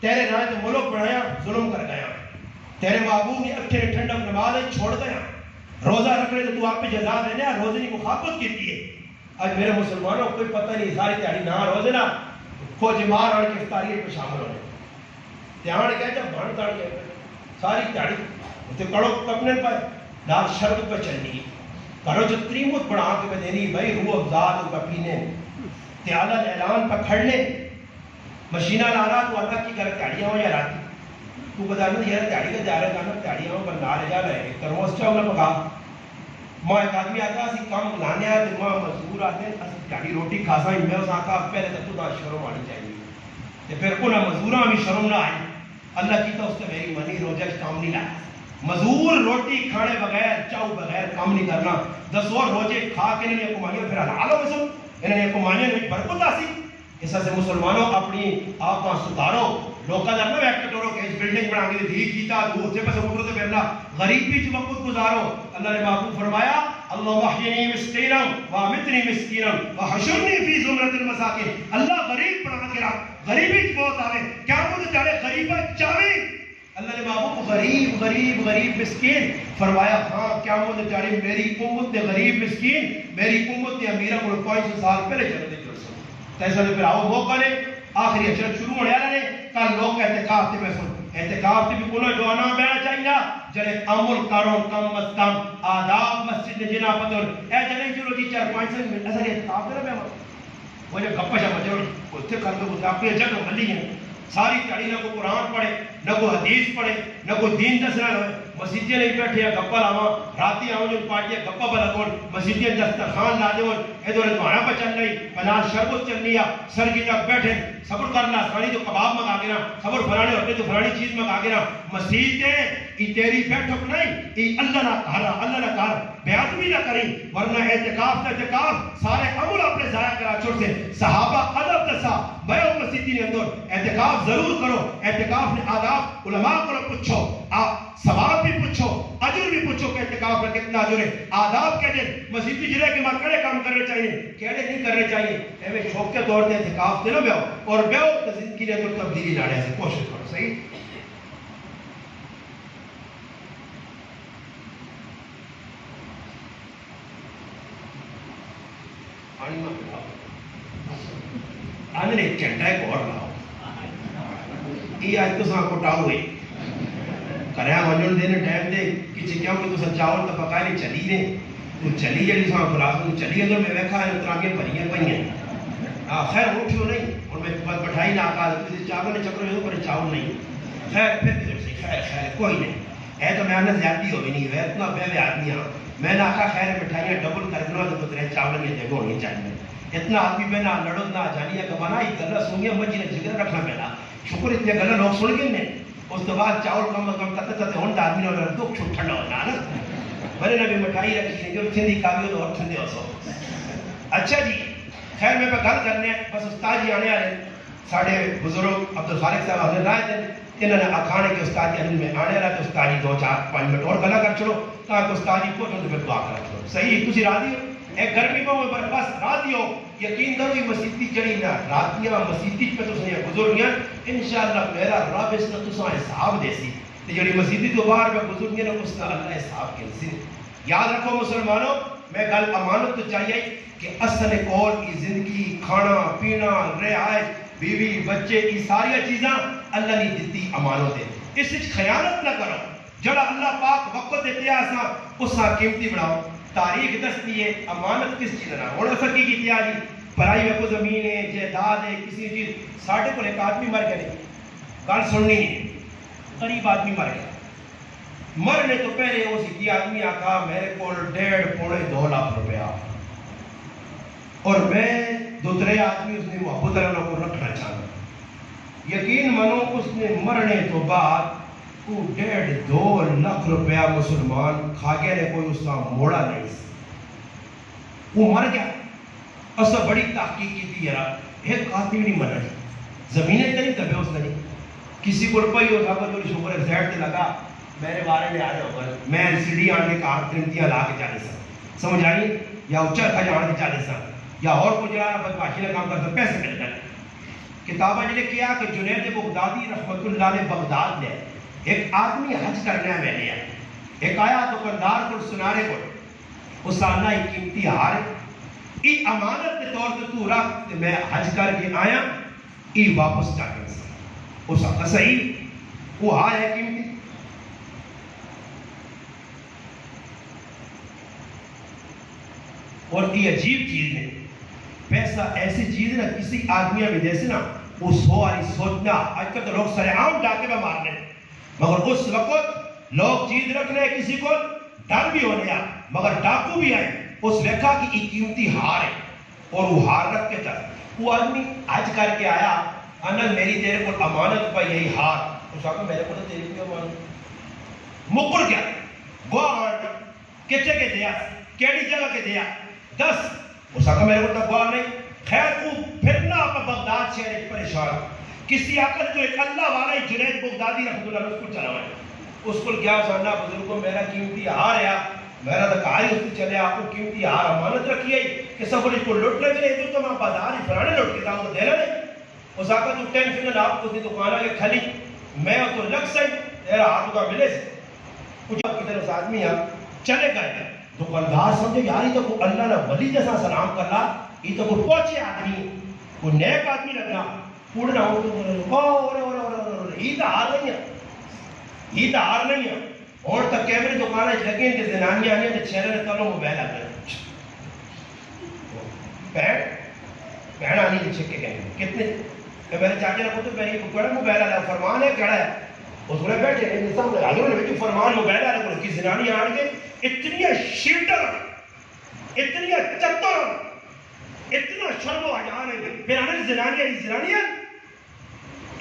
تیرے نام تو ملک بنایا ظلم کر گیا تیرے معبود نے اکھے ٹھنڈک نماز چھوڑ گیا روزہ رکھنے تو آپ پہ جزا دینے روزے کی مخافت کی ہے آج میرے مسلمانوں کوئی پتہ نہیں ساری تیاری نہ روزے نہ کھوج مار اور کے افطاری پہ شامل ہونے تیار کہتے ہیں بھان تاڑ گئے ساری تیاری اسے کڑو کپنے پر لال شرط پہ چلنی کرو جو تریمت بڑھا کے میں دینی بھائی روح افزاد کا پینے تیالہ اعلان پہ کھڑنے مشینہ لانا تو اللہ کی گھر تیاریاں ہو یا راتی تو بتا دیں یہ تیاری کا جا رہا ہے کہنا تیاریاں ہوں پر نہ لے جا رہے ہیں ترموس چاہوں گا پکا ماں ایک آدمی آتا اسی کام لانے آئے تو ماں مزدور آتے ہیں اسی تیاری روٹی کھاسا ہی میں اس آقا پہلے تک تو شرم آنی چاہیے پھر انہیں مزدوراں بھی شرم نہ آئی اللہ کی تو اس نے میری منی روزہ کام نہیں لایا مزدور روٹی کھانے بغیر چاو بغیر کام نہیں کرنا 10 اور روزے کھا کے انہیں کمائیوں پھر حلال ہو سن انہیں کمائیوں میں برکت آسی اس سے مسلمانوں اپنی آپ کا ستارو لوکا جب میں ایک ٹورو کہ اس بلڈنگ بنا کے دی کیتا دور سے بس اوپر سے پھرنا غریب بھی جو وقت گزارو اللہ نے محبوب فرمایا اللہ وحینی مسکینا وامتنی مسکینا وحشرنی فی زمرت المساکین اللہ غریب بنا کے رکھ غریبی بہت آوے کیا مجھے چاہے غریبہ چاہے اللہ نے محبوب غریب غریب غریب مسکین فرمایا ہاں کیا مجھے چاہے میری امت نے غریب مسکین میری امت نے امیرہ کو 500 سال پہلے چلے دے جڑ سکتے تیسا نے پھر آؤ موقع نے آخری اچھر شروع ہونے آنے کل لوگ اعتقاف تھی محسن اعتقاف تھی بھی کنو جو آنا بیانا چاہیے جلے عمل کرو کم از کم آداب مسجد جنا پتر اے جلے چلو جی 4-5 سے ایسا کہ اعتقاف دے رہا بیانا وہ جب گپا شاپا چلو اتھے کر کے بتا اپنی جگہ ملی ہیں ساری تیاری نہ کو قرآن پڑھے نہ کو حدیث پڑھے نہ کو دین دسنا ہوئے مسجدیں نہیں بیٹھے ہیں گپا لاوا راتی آؤں جو پارٹیاں گپا بلا کون مسجدیں دسترخوان لا دون ادھر دھوانا پہ چل رہی پناہ شربت چل رہی سر کی تک بیٹھے صبر کرنا سانی تو کباب منگا کے نا صبر فلانے ہوتے تو فلانی چیز منگا کے نا مسجدیں یہ تیری بیٹھک نہیں یہ اللہ نہ کہا اللہ نہ کہا بیعتمی نہ کریں ورنہ اعتقاف سے اعتقاف سارے عمل اپنے ضائع کرا چھوڑ سے صحابہ ادب دسا بیو مسجدی نے اندر اعتقاف ضرور کرو اعتقاف نے آداب علماء کو پوچھو آپ ثواب بھی پوچھو اجر بھی پوچھو کہ اعتقاف میں کتنا اجر ہے آداب کہتے ہیں مسجدی جلے کے ماں کڑے کام کرنے چاہیے کہڑے نہیں کرنے چاہیے ایویں شوق کے طور پہ اعتقاف دے لو بیو اور بیو تو زندگی نے اندر تبدیلی لانے سے کوشش کرو صحیح آنے نے چنڈا ایک اور لاؤ یہ آج تو ساں کوٹاؤ ہوئے کریا منجن دینے ٹائم دے کچھ کیا کہ تو سا چاول تا پکائے نہیں چلی نے تو چلی جلی ساں خلاص تو چلی اندر میں ویکھا ہے اتراگے پڑھیاں پڑھیاں خیر اٹھیو نہیں اور میں بٹھائی نہ آقا کسی چاول نے چکر جو پر چاول نہیں خیر پھر کدھر سے خیر کوئی نہیں ہے تو میں آنا زیادتی ہوئی نہیں ہے اتنا بے آدمی ہاں میں نے آقا خیر مٹھائیاں ڈبل کر دوں تو تیرے چاول یہ جگہ ہونی چاہیے اتنا آدمی پہ نہ لڑو نہ جانیا کمانا یہ گلا سنگیا مجھے نے جگر رکھنا پہلا شکر اتنے گلا لوگ سن گئے نے اس کے بعد چاول کم کم کرتے ہوں آدمی نے دکھ چھوٹ ٹھنڈا ہونا نا بڑے نے بھی مٹھائی رکھی ہے جو ٹھنڈی کھا گئی تو اور ٹھنڈے ہو سو اچھا جی خیر میں گل کرنے بس استاد جی آنے والے ساڑھے بزرگ عبد الخالق صاحب حضرت رائے دیں انہوں نے آکھانے کے استاد جی علی میں آنے والا تو استاد جی 2-4-5 منٹ اور گلا کر چھوڑو تاکہ استاد جی کو تو پھر دعا کر چھوڑو صحیح تسی راضی ہو ایک گرمی کو میں بس راضی ہو یقین کرو یہ مسیحی چڑھی نہ راتیاں مسیحی پہ تو سنیا بزرگیاں انشاءاللہ میرا رب اس نے تساں حساب دے سی تے جڑی مسیحی تو باہر پہ بزرگیاں نے اس نے اللہ حساب کے سی یاد رکھو مسلمانوں میں گل امانت تو چاہیے کہ اصل کول کی زندگی کھانا پینا رہائش بیوی بچے کی ساری چیزاں اللہ نے دیتی امانت ہے اس وچ خیانت نہ کرو جڑا اللہ پاک وقت دیتے آساں اس سے قیمتی بناؤ تاریخ دستی ہے امانت کس چیز نہ ہونا سکی کی تیاری پڑھائی میں کو زمین ہے جائیداد ہے کسی چیز ساڑھے کو ایک آدمی مر گئے گل سننی ہے قریب آدمی مر گیا مرنے تو پہلے وہ سکی آدمی آکھا میرے کو 1.5-2 لاکھ روپیہ اور میں دوسرے آدمی اس نے محبت اللہ کو رکھنا چاہتا یقین منو اس نے مرنے تو بعد وہ 1.5-2 لاکھ روپیہ مسلمان کھا گیا نے کوئی اس کا موڑا نہیں وہ مر گیا اسا بڑی تحقیق کی تھی یار ایک آدمی نہیں مرنا زمینیں تری دبے اس نے کسی کو روپئی ہو سکتا تو شکر زیڈ تے لگا میرے بارے میں آ رہے ہوگا میں سیڑھی آنے کا ترنتیاں لا کے چالے سا سمجھ آئی یا اچھا کھا جانے کے چالے سا یا اور کچھ جانا بدماشی نے کام کرتا پیسے مل جائے کتابہ جنہیں کیا کہ جنید بغدادی رحمت اللہ نے بغداد لے ایک آدمی حج کرنے میں لیا ایک آیا دکاندار کو سنارے کو اس آنا ایک قیمتی ہار ای امانت کے طور پہ تو رکھ میں حج کر کے آیا ای واپس جا کر سا اس آقا صحیح وہ ہار ہے قیمتی اور یہ عجیب چیز ہے پیسہ ایسی چیز ہے نا کسی آدمیہ میں جیسے نا وہ سواری سوچنا آج کل تو لوگ سر عام ڈاکے میں مارنے مگر اس وقت لوگ چیز رکھنے کسی کو ڈر بھی ہونے مگر ڈاکو بھی آئے اس ویکھا کی ایک قیمتی ہار ہے اور وہ ہار رکھ کے چل وہ آدمی حج کر کے آیا انل میری تیرے کو امانت پہ یہی ہار اس آقا میرے کو تو تیری بھی امانت مکر گیا گوار کچھے کے دیا کیڑی جگہ کے دیا 10 اس آقا میرے کو تو گوار نہیں خیر وہ پھرنا پہ بغداد شہر ایک پریشان کسی آقا جو ایک اللہ والا ہی جنید بغدادی رحمت اللہ اس کو چلا ہوئے اس کو کیا ساننا بزرگوں میرا قیمتی ہار ہے میرا تو کہا ہی اس سے چلے آپ کو قیمتی ہار امانت رکھی ہے کہ سب اس کو لوٹ لے چلے تو میں بازار ہی فرانے لوٹ کے تھا وہ دینا نہیں اس آقا تو ٹینشن نہ آپ کو اسی دکان آگے کھلی میں تو لگ سکتا تیرا ہاتھ کا ملے سے کچھ کدھر اس آدمی چلے گئے دکاندار سمجھے یار یہ تو اللہ نے ولی جیسا سلام کر رہا یہ تو کوئی پہنچے آدمی کوئی نیک آدمی لگنا پوڑنا ہو تو یہ تو ہار نہیں ہے یہ تو ہار نہیں ہے اور تک کیمرے دکانے لگے کہ زنانی آنے نے چھیرے نے تلو موبائل آ گئے بہن آنی نے چھکے گئے کتنے میرے چاچے نے کہتے میں یہ بڑا موبائل آ فرمان ہے کڑا ہے اس نے بیٹھے حضور نے بیٹھے فرمان موبائل آ رہا کہ زنانی آن کے اتنی شیٹر اتنی چتر اتنا شرم و حیان ہے پھر آنے زنانی ہے زنانی ہے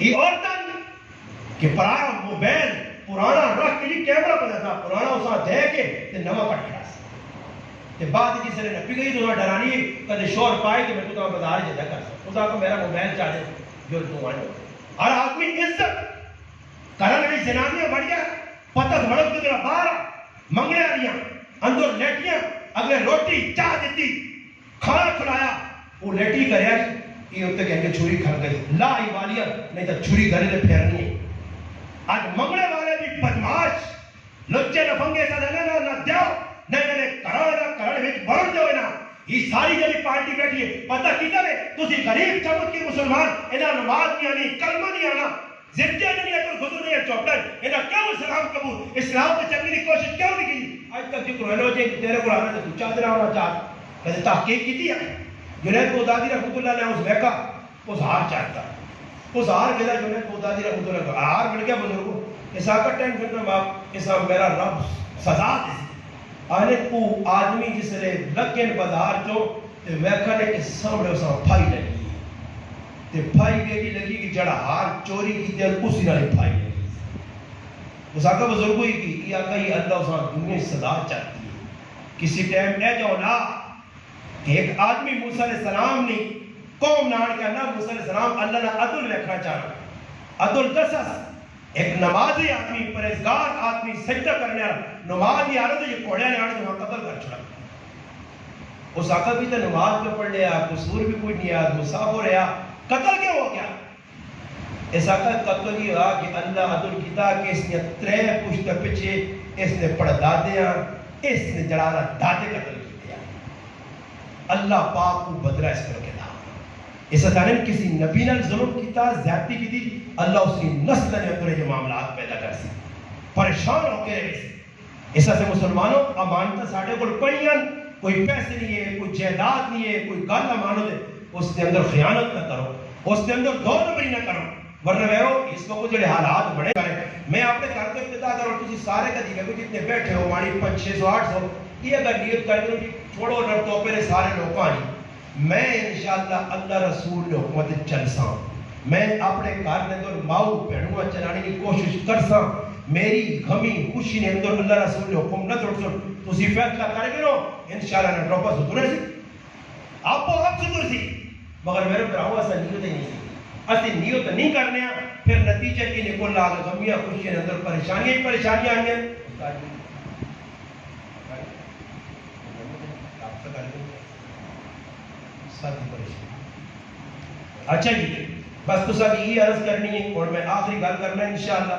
یہ عورتیں کہ پرانا موبائل پرانا رکھ کے لیے کیمرہ پہ تھا پرانا اسا دے کے تے نواں کٹ گیا تے بعد کسی نے نپی گئی تو ڈرانی کدے شور پائے کہ میں تو بازار جا کر اس کو میرا موبائل چاہے جو تو آنے ہر آدمی عزت کرن والی زنانیاں بڑھیا پتہ مڑک کے تیرا باہر منگنے والیاں اندر لیٹیاں اگلے روٹی چاہ دیتی کھانا کھلایا وہ لیٹی کریا یہ اتنے کہہ کے چھری کھڑ گئی لا ہی والیاں نہیں تو چھری گھرے سے پھیرنی ہے آج منگنے والے بھی بدماش لچے لفنگے سا دینا نہ دیو نہیں کرنے میں بڑھ جو ہے نا یہ ساری جلی پارٹی بیٹھی ہے پتہ کی کرے تسی غریب چمک کی مسلمان انہاں نماز نہیں آنی کلمہ نہیں آنا زندگی نہیں ہے تو گزر نہیں ہے چوپڑ انہاں کیوں اسلام قبول اسلام کو چنگی کی کوشش کیوں نہیں کی آج تک ذکر ہے لو جی تیرے کو آنا تو چادر ہونا چاہ کہتے تحقیق کی تھی جنید بغدادی رحمت اللہ نے اس بیکا اس ہار چاہتا اس ہار گیا جنید بغدادی رحمت اللہ کا ہار مل گیا بزرگوں اس آقا ٹین کرنا باپ اس میرا رب سزا دے آنے کو آدمی جس نے لگن بازار جو تے ویکھا نے کہ سامنے اسا پھائی لگی تے پھائی بھی لگی کہ جڑا ہار چوری کی تے اسی نال پھائی لگی اس آقا بزرگوں کی یہ آقا یہ اللہ اسا دنیا سزا چاہتی ہے کسی ٹائم اے جو نا کہ ایک آدمی موسیٰ علیہ السلام نے قوم نان کہنا موسیٰ علیہ السلام اللہ نے عدل رکھنا چاہنا عدل دسس ایک نمازی آدمی پرہیزگار آدمی سجدہ کرنے نماز ہی آ رہا تو یہ کوڑیا نے آنے تو وہاں قتل کر چھڑا اس آقا بھی تو نماز پہ پڑھ لیا قصور بھی کوئی نہیں آیا مسافر رہا قتل کیا ہو گیا اس آقا قتل یہ ہوا کہ اللہ عدل کیتا کہ اس نے ترے پشت پچھے اس نے پڑھ دادیاں اس نے جڑانا دادے قتل کیا اللہ پاک کو بدلہ اس پر کہتا اس اتارین کسی نبی نے ظلم کیتا زیادتی کی تھی اللہ اس کی نسل نے اندر یہ معاملات پیدا کر سی پریشان ہو کے رہے سے اس سے مسلمانوں امانتہ ساڑھے کوئی پیسے نہیں ہے کوئی جائیداد نہیں ہے کوئی گل امانت ہے اس کے اندر خیانت نہ کرو اس کے اندر دو نمبری نہ کرو ورنہ ویرو اس وقت جڑے حالات بڑے کریں میں آپ نے کر کے ابتدا کرو تسی سارے کا دیکھے کوئی جتنے بیٹھے ہو ہماری 500 800 یہ اگر نیت کر دو چھوڑو نہ تو پہلے سارے لوگ آئیں میں انشاءاللہ اللہ رسول نے حکمت چل ساں میں اپنے گھر نے اندر ماؤ بہنوں چلانے کی کوشش کر ساں میری غمی خوشی نے اندر اللہ رسول نے حکم نہ توڑ سن تو اسی فیصلہ کر کے نو انشاءاللہ نہ ڈروپا سترے سی آپ کو آپ ستر سی مگر میرے براہوں ایسا نیت ہی نہیں سی اسی نیت نہیں کرنے ہیں پھر نتیجہ کی نکل آگا غمیاں خوشی نے اندر پریشانیاں ہی پریشانیاں آئیں گے اچھا جی بس تو سب یہ عرض کرنی ہے اور میں آخری گل کرنا ہے انشاءاللہ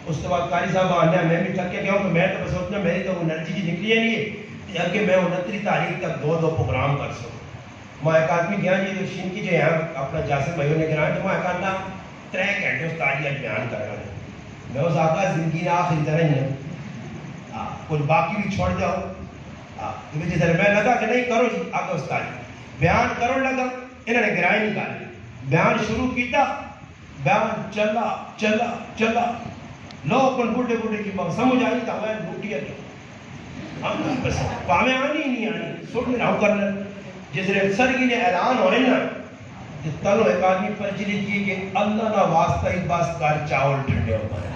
اس کے بعد قاری صاحب آنے ہیں میں بھی تھک کے گیا ہوں تو میں تو سوچنا میری تو انرجی جی نکلی ہے نہیں ہے کہ اگے میں 29 تاریخ تک دو پروگرام کر سکوں میں ایک آدمی گیا جی شین کی جو ہے اپنا جاسم بھائیوں نے گرا تو میں ایک آدھا 3 گھنٹے اس تاریخ بیان کر رہا ہوں میں اس آقا زندگی نے آخری طرح ہی ہے کچھ باقی بھی چھوڑ جاؤ جس طرح میں لگا کہ نہیں کرو جی آگے اس تاریخ بیان کرو لگا انہوں نے گرائے نہیں کر بیان شروع کیتا بیان چلا چلا چلا لوگ کن بڑھے بڑھے کی بات سمجھ آئی تا میں بوٹی ہے بس پاویں آنی نہیں آنی سوٹ میں راؤ کر لیں جس طرح سرگی نے اعلان ہوئے نا کہ تلو ایک آدمی پر چلی کی کہ اللہ نہ واسطہ ہی بس کر چاول ٹھنڈے ہو پڑے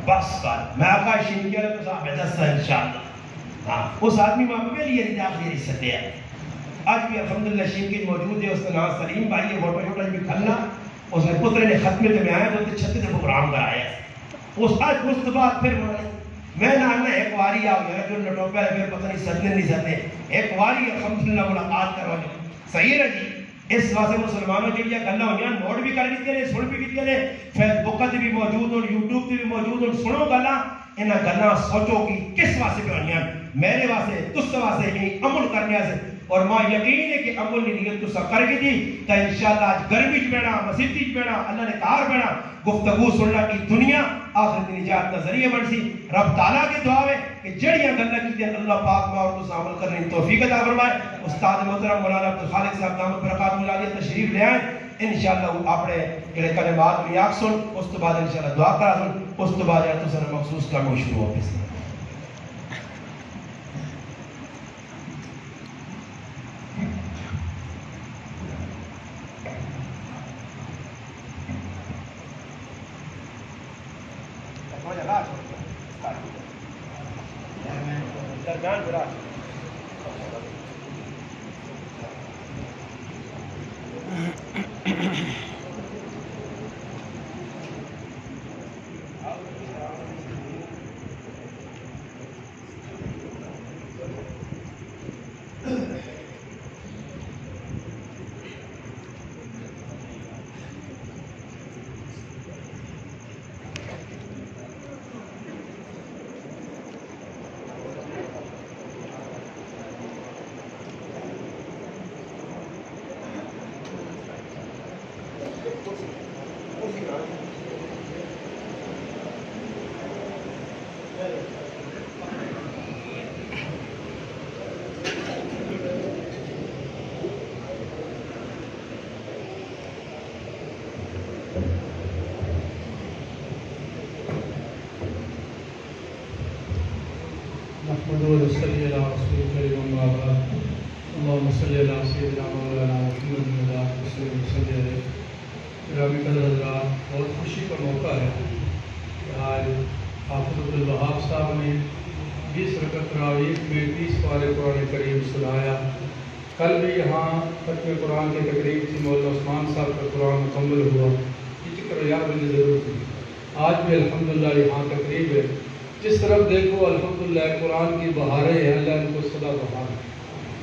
بس کر میں آقا شین کیا تو صاحب دستا انشاءاللہ اس آدمی ماں پہ لیے نہیں داخلی رسد ہے آج بھی الحمدللہ شین کی موجود ہے اس کا نام سلیم بھائی ہے فوٹو چھوٹا بھی کھلنا اس نے پتر نے ختمے کے میں آیا تو 36 پروگرام کرایا اس آج اس کے بعد پھر میں نہ ایک واری آؤ یار جو نٹوپے ہے پھر پتہ نہیں سجنے نہیں سجنے ایک واری الحمدللہ ملاقات کروا جو صحیح ہے جی اس واسطے مسلمانوں کے لیے گلا ہوئی نوٹ بھی کر دیتے ہیں سن بھی دیتے ہیں فیس بک تے بھی موجود اور یوٹیوب تے بھی موجود اور سنو گلا انہاں گلاں سوچو کہ کس واسطے پہ ہوئی میرے واسطے تس واسطے نہیں عمل کرنے سے اور ماں یقین ہے کہ عمل کی نیت تو کر کے دی تو انشاءاللہ آج گرمی چ بینا مسیتی چ بینا اللہ نے کار بینا گفتگو سننا کی دنیا آخرت نجات کا ذریعہ بن سی رب تعالیٰ کی دعا ہے کہ جڑیاں گلہ کی دیں اللہ پاک میں اور تو عمل کرنے کی توفیق عطا فرمائے استاد محترم مولانا عبدالخالق صاحب دامت برکات ملالیہ تشریف لے آئیں انشاءاللہ اپنے جڑے کلمات میں یاک سن اس تو بعد انشاءاللہ دعا کرا سن اس تو بعد تو سن مخصوص کام شروع ہو پس درمیان برا اللهم صل على سيدنا مولانا محمد وعلى آله وصحبه گرامی قدر حضرات بہت خوشی کا موقع ہے کہ آج حافظ عبدالوہاب صاحب نے 20 رکعت تراویح میں 30 پارے قرآن کریم سنایا کل بھی یہاں ختم قرآن کی تقریب تھی، مولانا عثمان صاحب کا قرآن مکمل ہوا، یہ چکر یاد مجھے ضرور تھی۔ آج بھی الحمدللہ یہاں تقریب ہے، جس طرف دیکھو الحمدللہ قرآن کی بہاریں ہیں، اللہ ان کو سدا بہار۔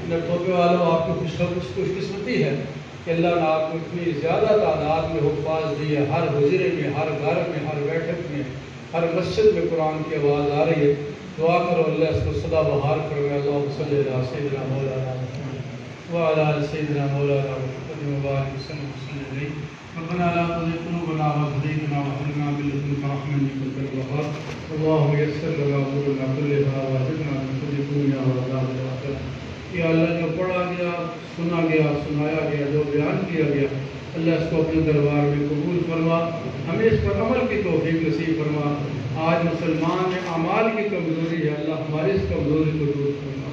ٹوپے والوں آپ کو خوش قسمتی ہے کہ اللہ نے آپ کو اتنی زیادہ تعداد میں حفاظ دی ہے، ہر حجرے میں، ہر گھر میں، ہر بیٹھک میں، ہر مسجد میں قرآن کی آواز آ رہی ہے۔ دعا کرو اللہ اس کو سدا بہار فرمائے۔ اللہم صلی علی سیدنا مولانا محمد وعلی آل سیدنا مولانا محمد وبارک وسلم علیہ۔ ربنا لا تزغ قلوبنا بعد إذ هديتنا وهب لنا من لدنك رحمة إنك أنت الوهاب اللهم يسر لنا أمورنا كلها وأجرنا من خزي الدنيا وعذاب الآخرة۔ یا اللہ جو پڑھا گیا، سنا گیا، سنایا گیا، جو بیان کیا گیا، اللہ اس کو اپنے دربار میں قبول فرما، ہمیں اس پر عمل کی توفیق نصیب فرما۔ آج مسلمان میں اعمال کی کمزوری ہے، اللہ ہماری اس کمزوری کو دور فرما۔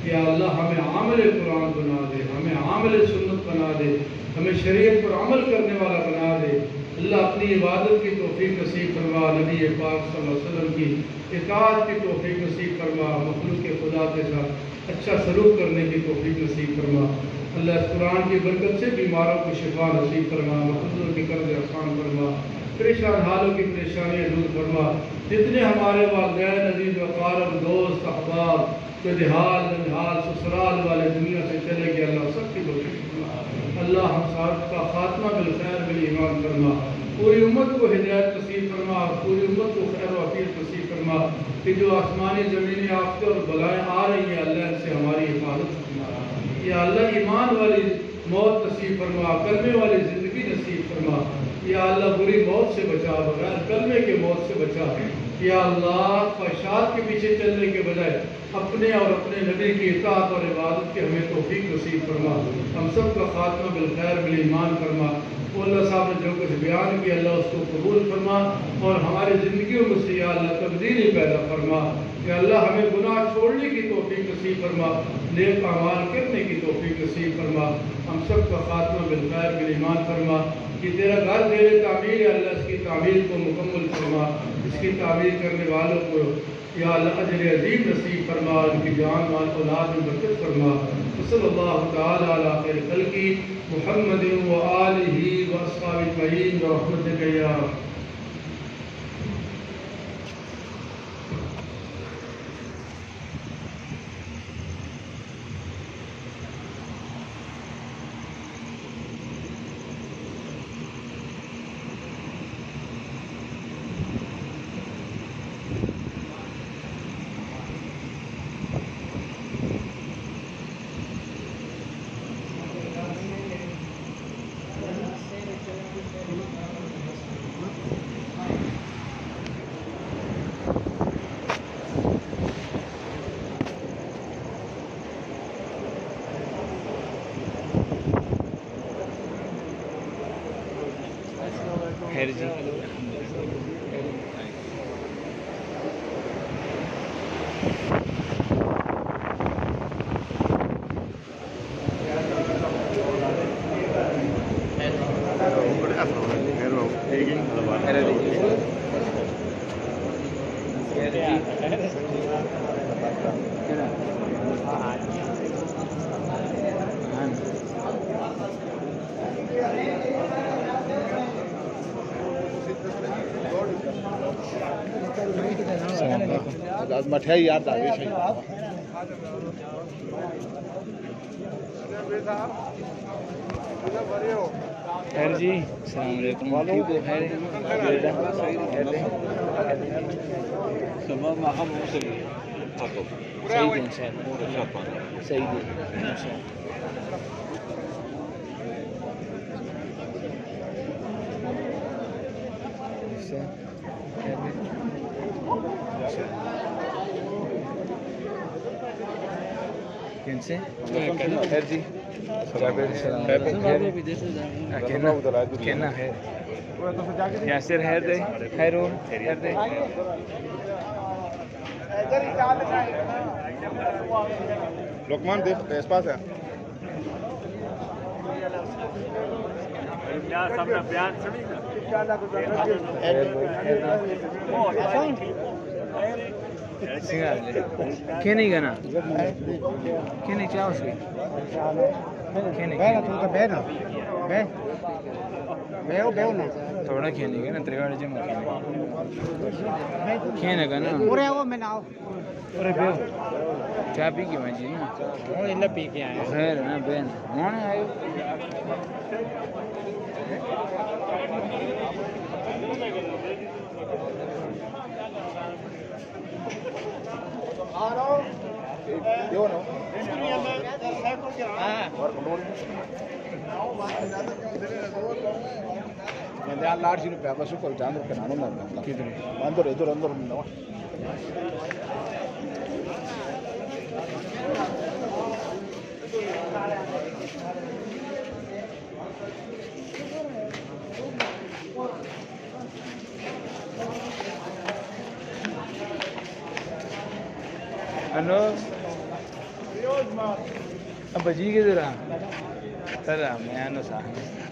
یا اللہ ہمیں عامل قرآن بنا دے، ہمیں عامل سنت بنا دے، ہمیں شریعت پر عمل کرنے والا بنا دے۔ اللہ اپنی عبادت کی توفیق نصیب فرما، نبی پاک صلی اللہ علیہ وسلم کی اطاعت کی توفیق نصیب فرما، مخلوق خدا کے ساتھ اچھا سلوک کرنے کی توفیق نصیب فرما۔ اللہ اس قرآن کی برکت سے بیماروں کو شفا نصیب فرما، مقدوروں کی قرض آسان فرما، پریشان حالوں کی پریشانیاں دور فرما۔ جتنے ہمارے والدین عزیز وقارب دوست احباب جو دیہال ننہال سسرال والے دنیا سے چلے گئے، اللہ سب کی بخشش فرما۔ اللہ ہم سب کا خاتمہ بالخیر بالایمان فرما، پوری امت کو ہدایت نصیب فرما، پوری امت کو خیر و عافیت نصیب فرما، کہ جو آسمانی زمینی آفتیں اور بلائیں آ رہی ہیں اللہ ان سے ہماری حفاظت فرما۔ یا اللہ ایمان والی موت نصیب فرما، کلمے والی زندگی نصیب فرما۔ یا اللہ بری موت سے بچا، بغیر کلمے کے موت سے بچا۔ یا اللہ خواہشات کے پیچھے چلنے کے بجائے اپنے اور اپنے نبی کی اطاعت اور عبادت کے ہمیں توفیق نصیب فرما۔ ہم سب کا خاتمہ بالخیر بالایمان فرما۔ وہ اللہ صاحب نے جو کچھ بیان کیا اللہ اس کو قبول فرما، اور ہماری زندگیوں میں سے یا اللہ تبدیلی پیدا فرما۔ یا اللہ ہمیں گناہ چھوڑنے کی توفیق نصیب فرما، نیک اعمال کرنے کی توفیق نصیب فرما۔ ہم سب کا خاتمہ بالخیر بالایمان فرما۔ کہ تیرا گھر زیر تعمیر ہے اللہ، اس کی تعمیر کو مکمل فرما، اس کی تعمیر کرنے والوں کو یا اللہ اجر عظیم نصیب فرما، ان کی جان مال اولاد میں برکت فرما۔ صلی اللہ تعالی علی خیر خلقی محمد و آلہ و اصحابہ اجمعین برحمتک یا خیر جی مٹھائی یار دعوی ہے خیر جی السلام علیکم ٹھیک ہو خیر صحیح ہے انشاءاللہ صحیح ہے انشاءاللہ کن سے خیر جی کہنا ہے یاسر خیر دے خیر ہو خیر دے لقمان دیکھ اس پاس ہے بیان سنی نا سنگار لے کھینے گا نا کھینے چاہو سی کھینے تھوڑا کھینے گا نا تریگاڑ جمع کھینے گا نا ارے بیو چاہ پی کی مجھے نا پی کے آئے خیر نا بین مونے آئے لاڈ سی روپیہ بس کو جان روپے نانو میں اندر ادھر اندر انو ابا جی کے ذرا ترا میں انو سا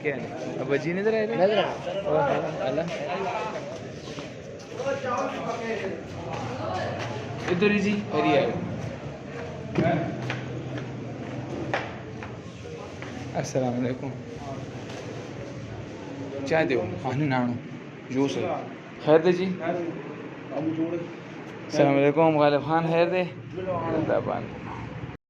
کیا نہیں ابا جی نہیں ذرا اللہ ادھر ہی جی اری آئے السلام علیکم چائے دیو آنے نانو جو سر خیر دے جی السلام علیکم غالب خان خیر دے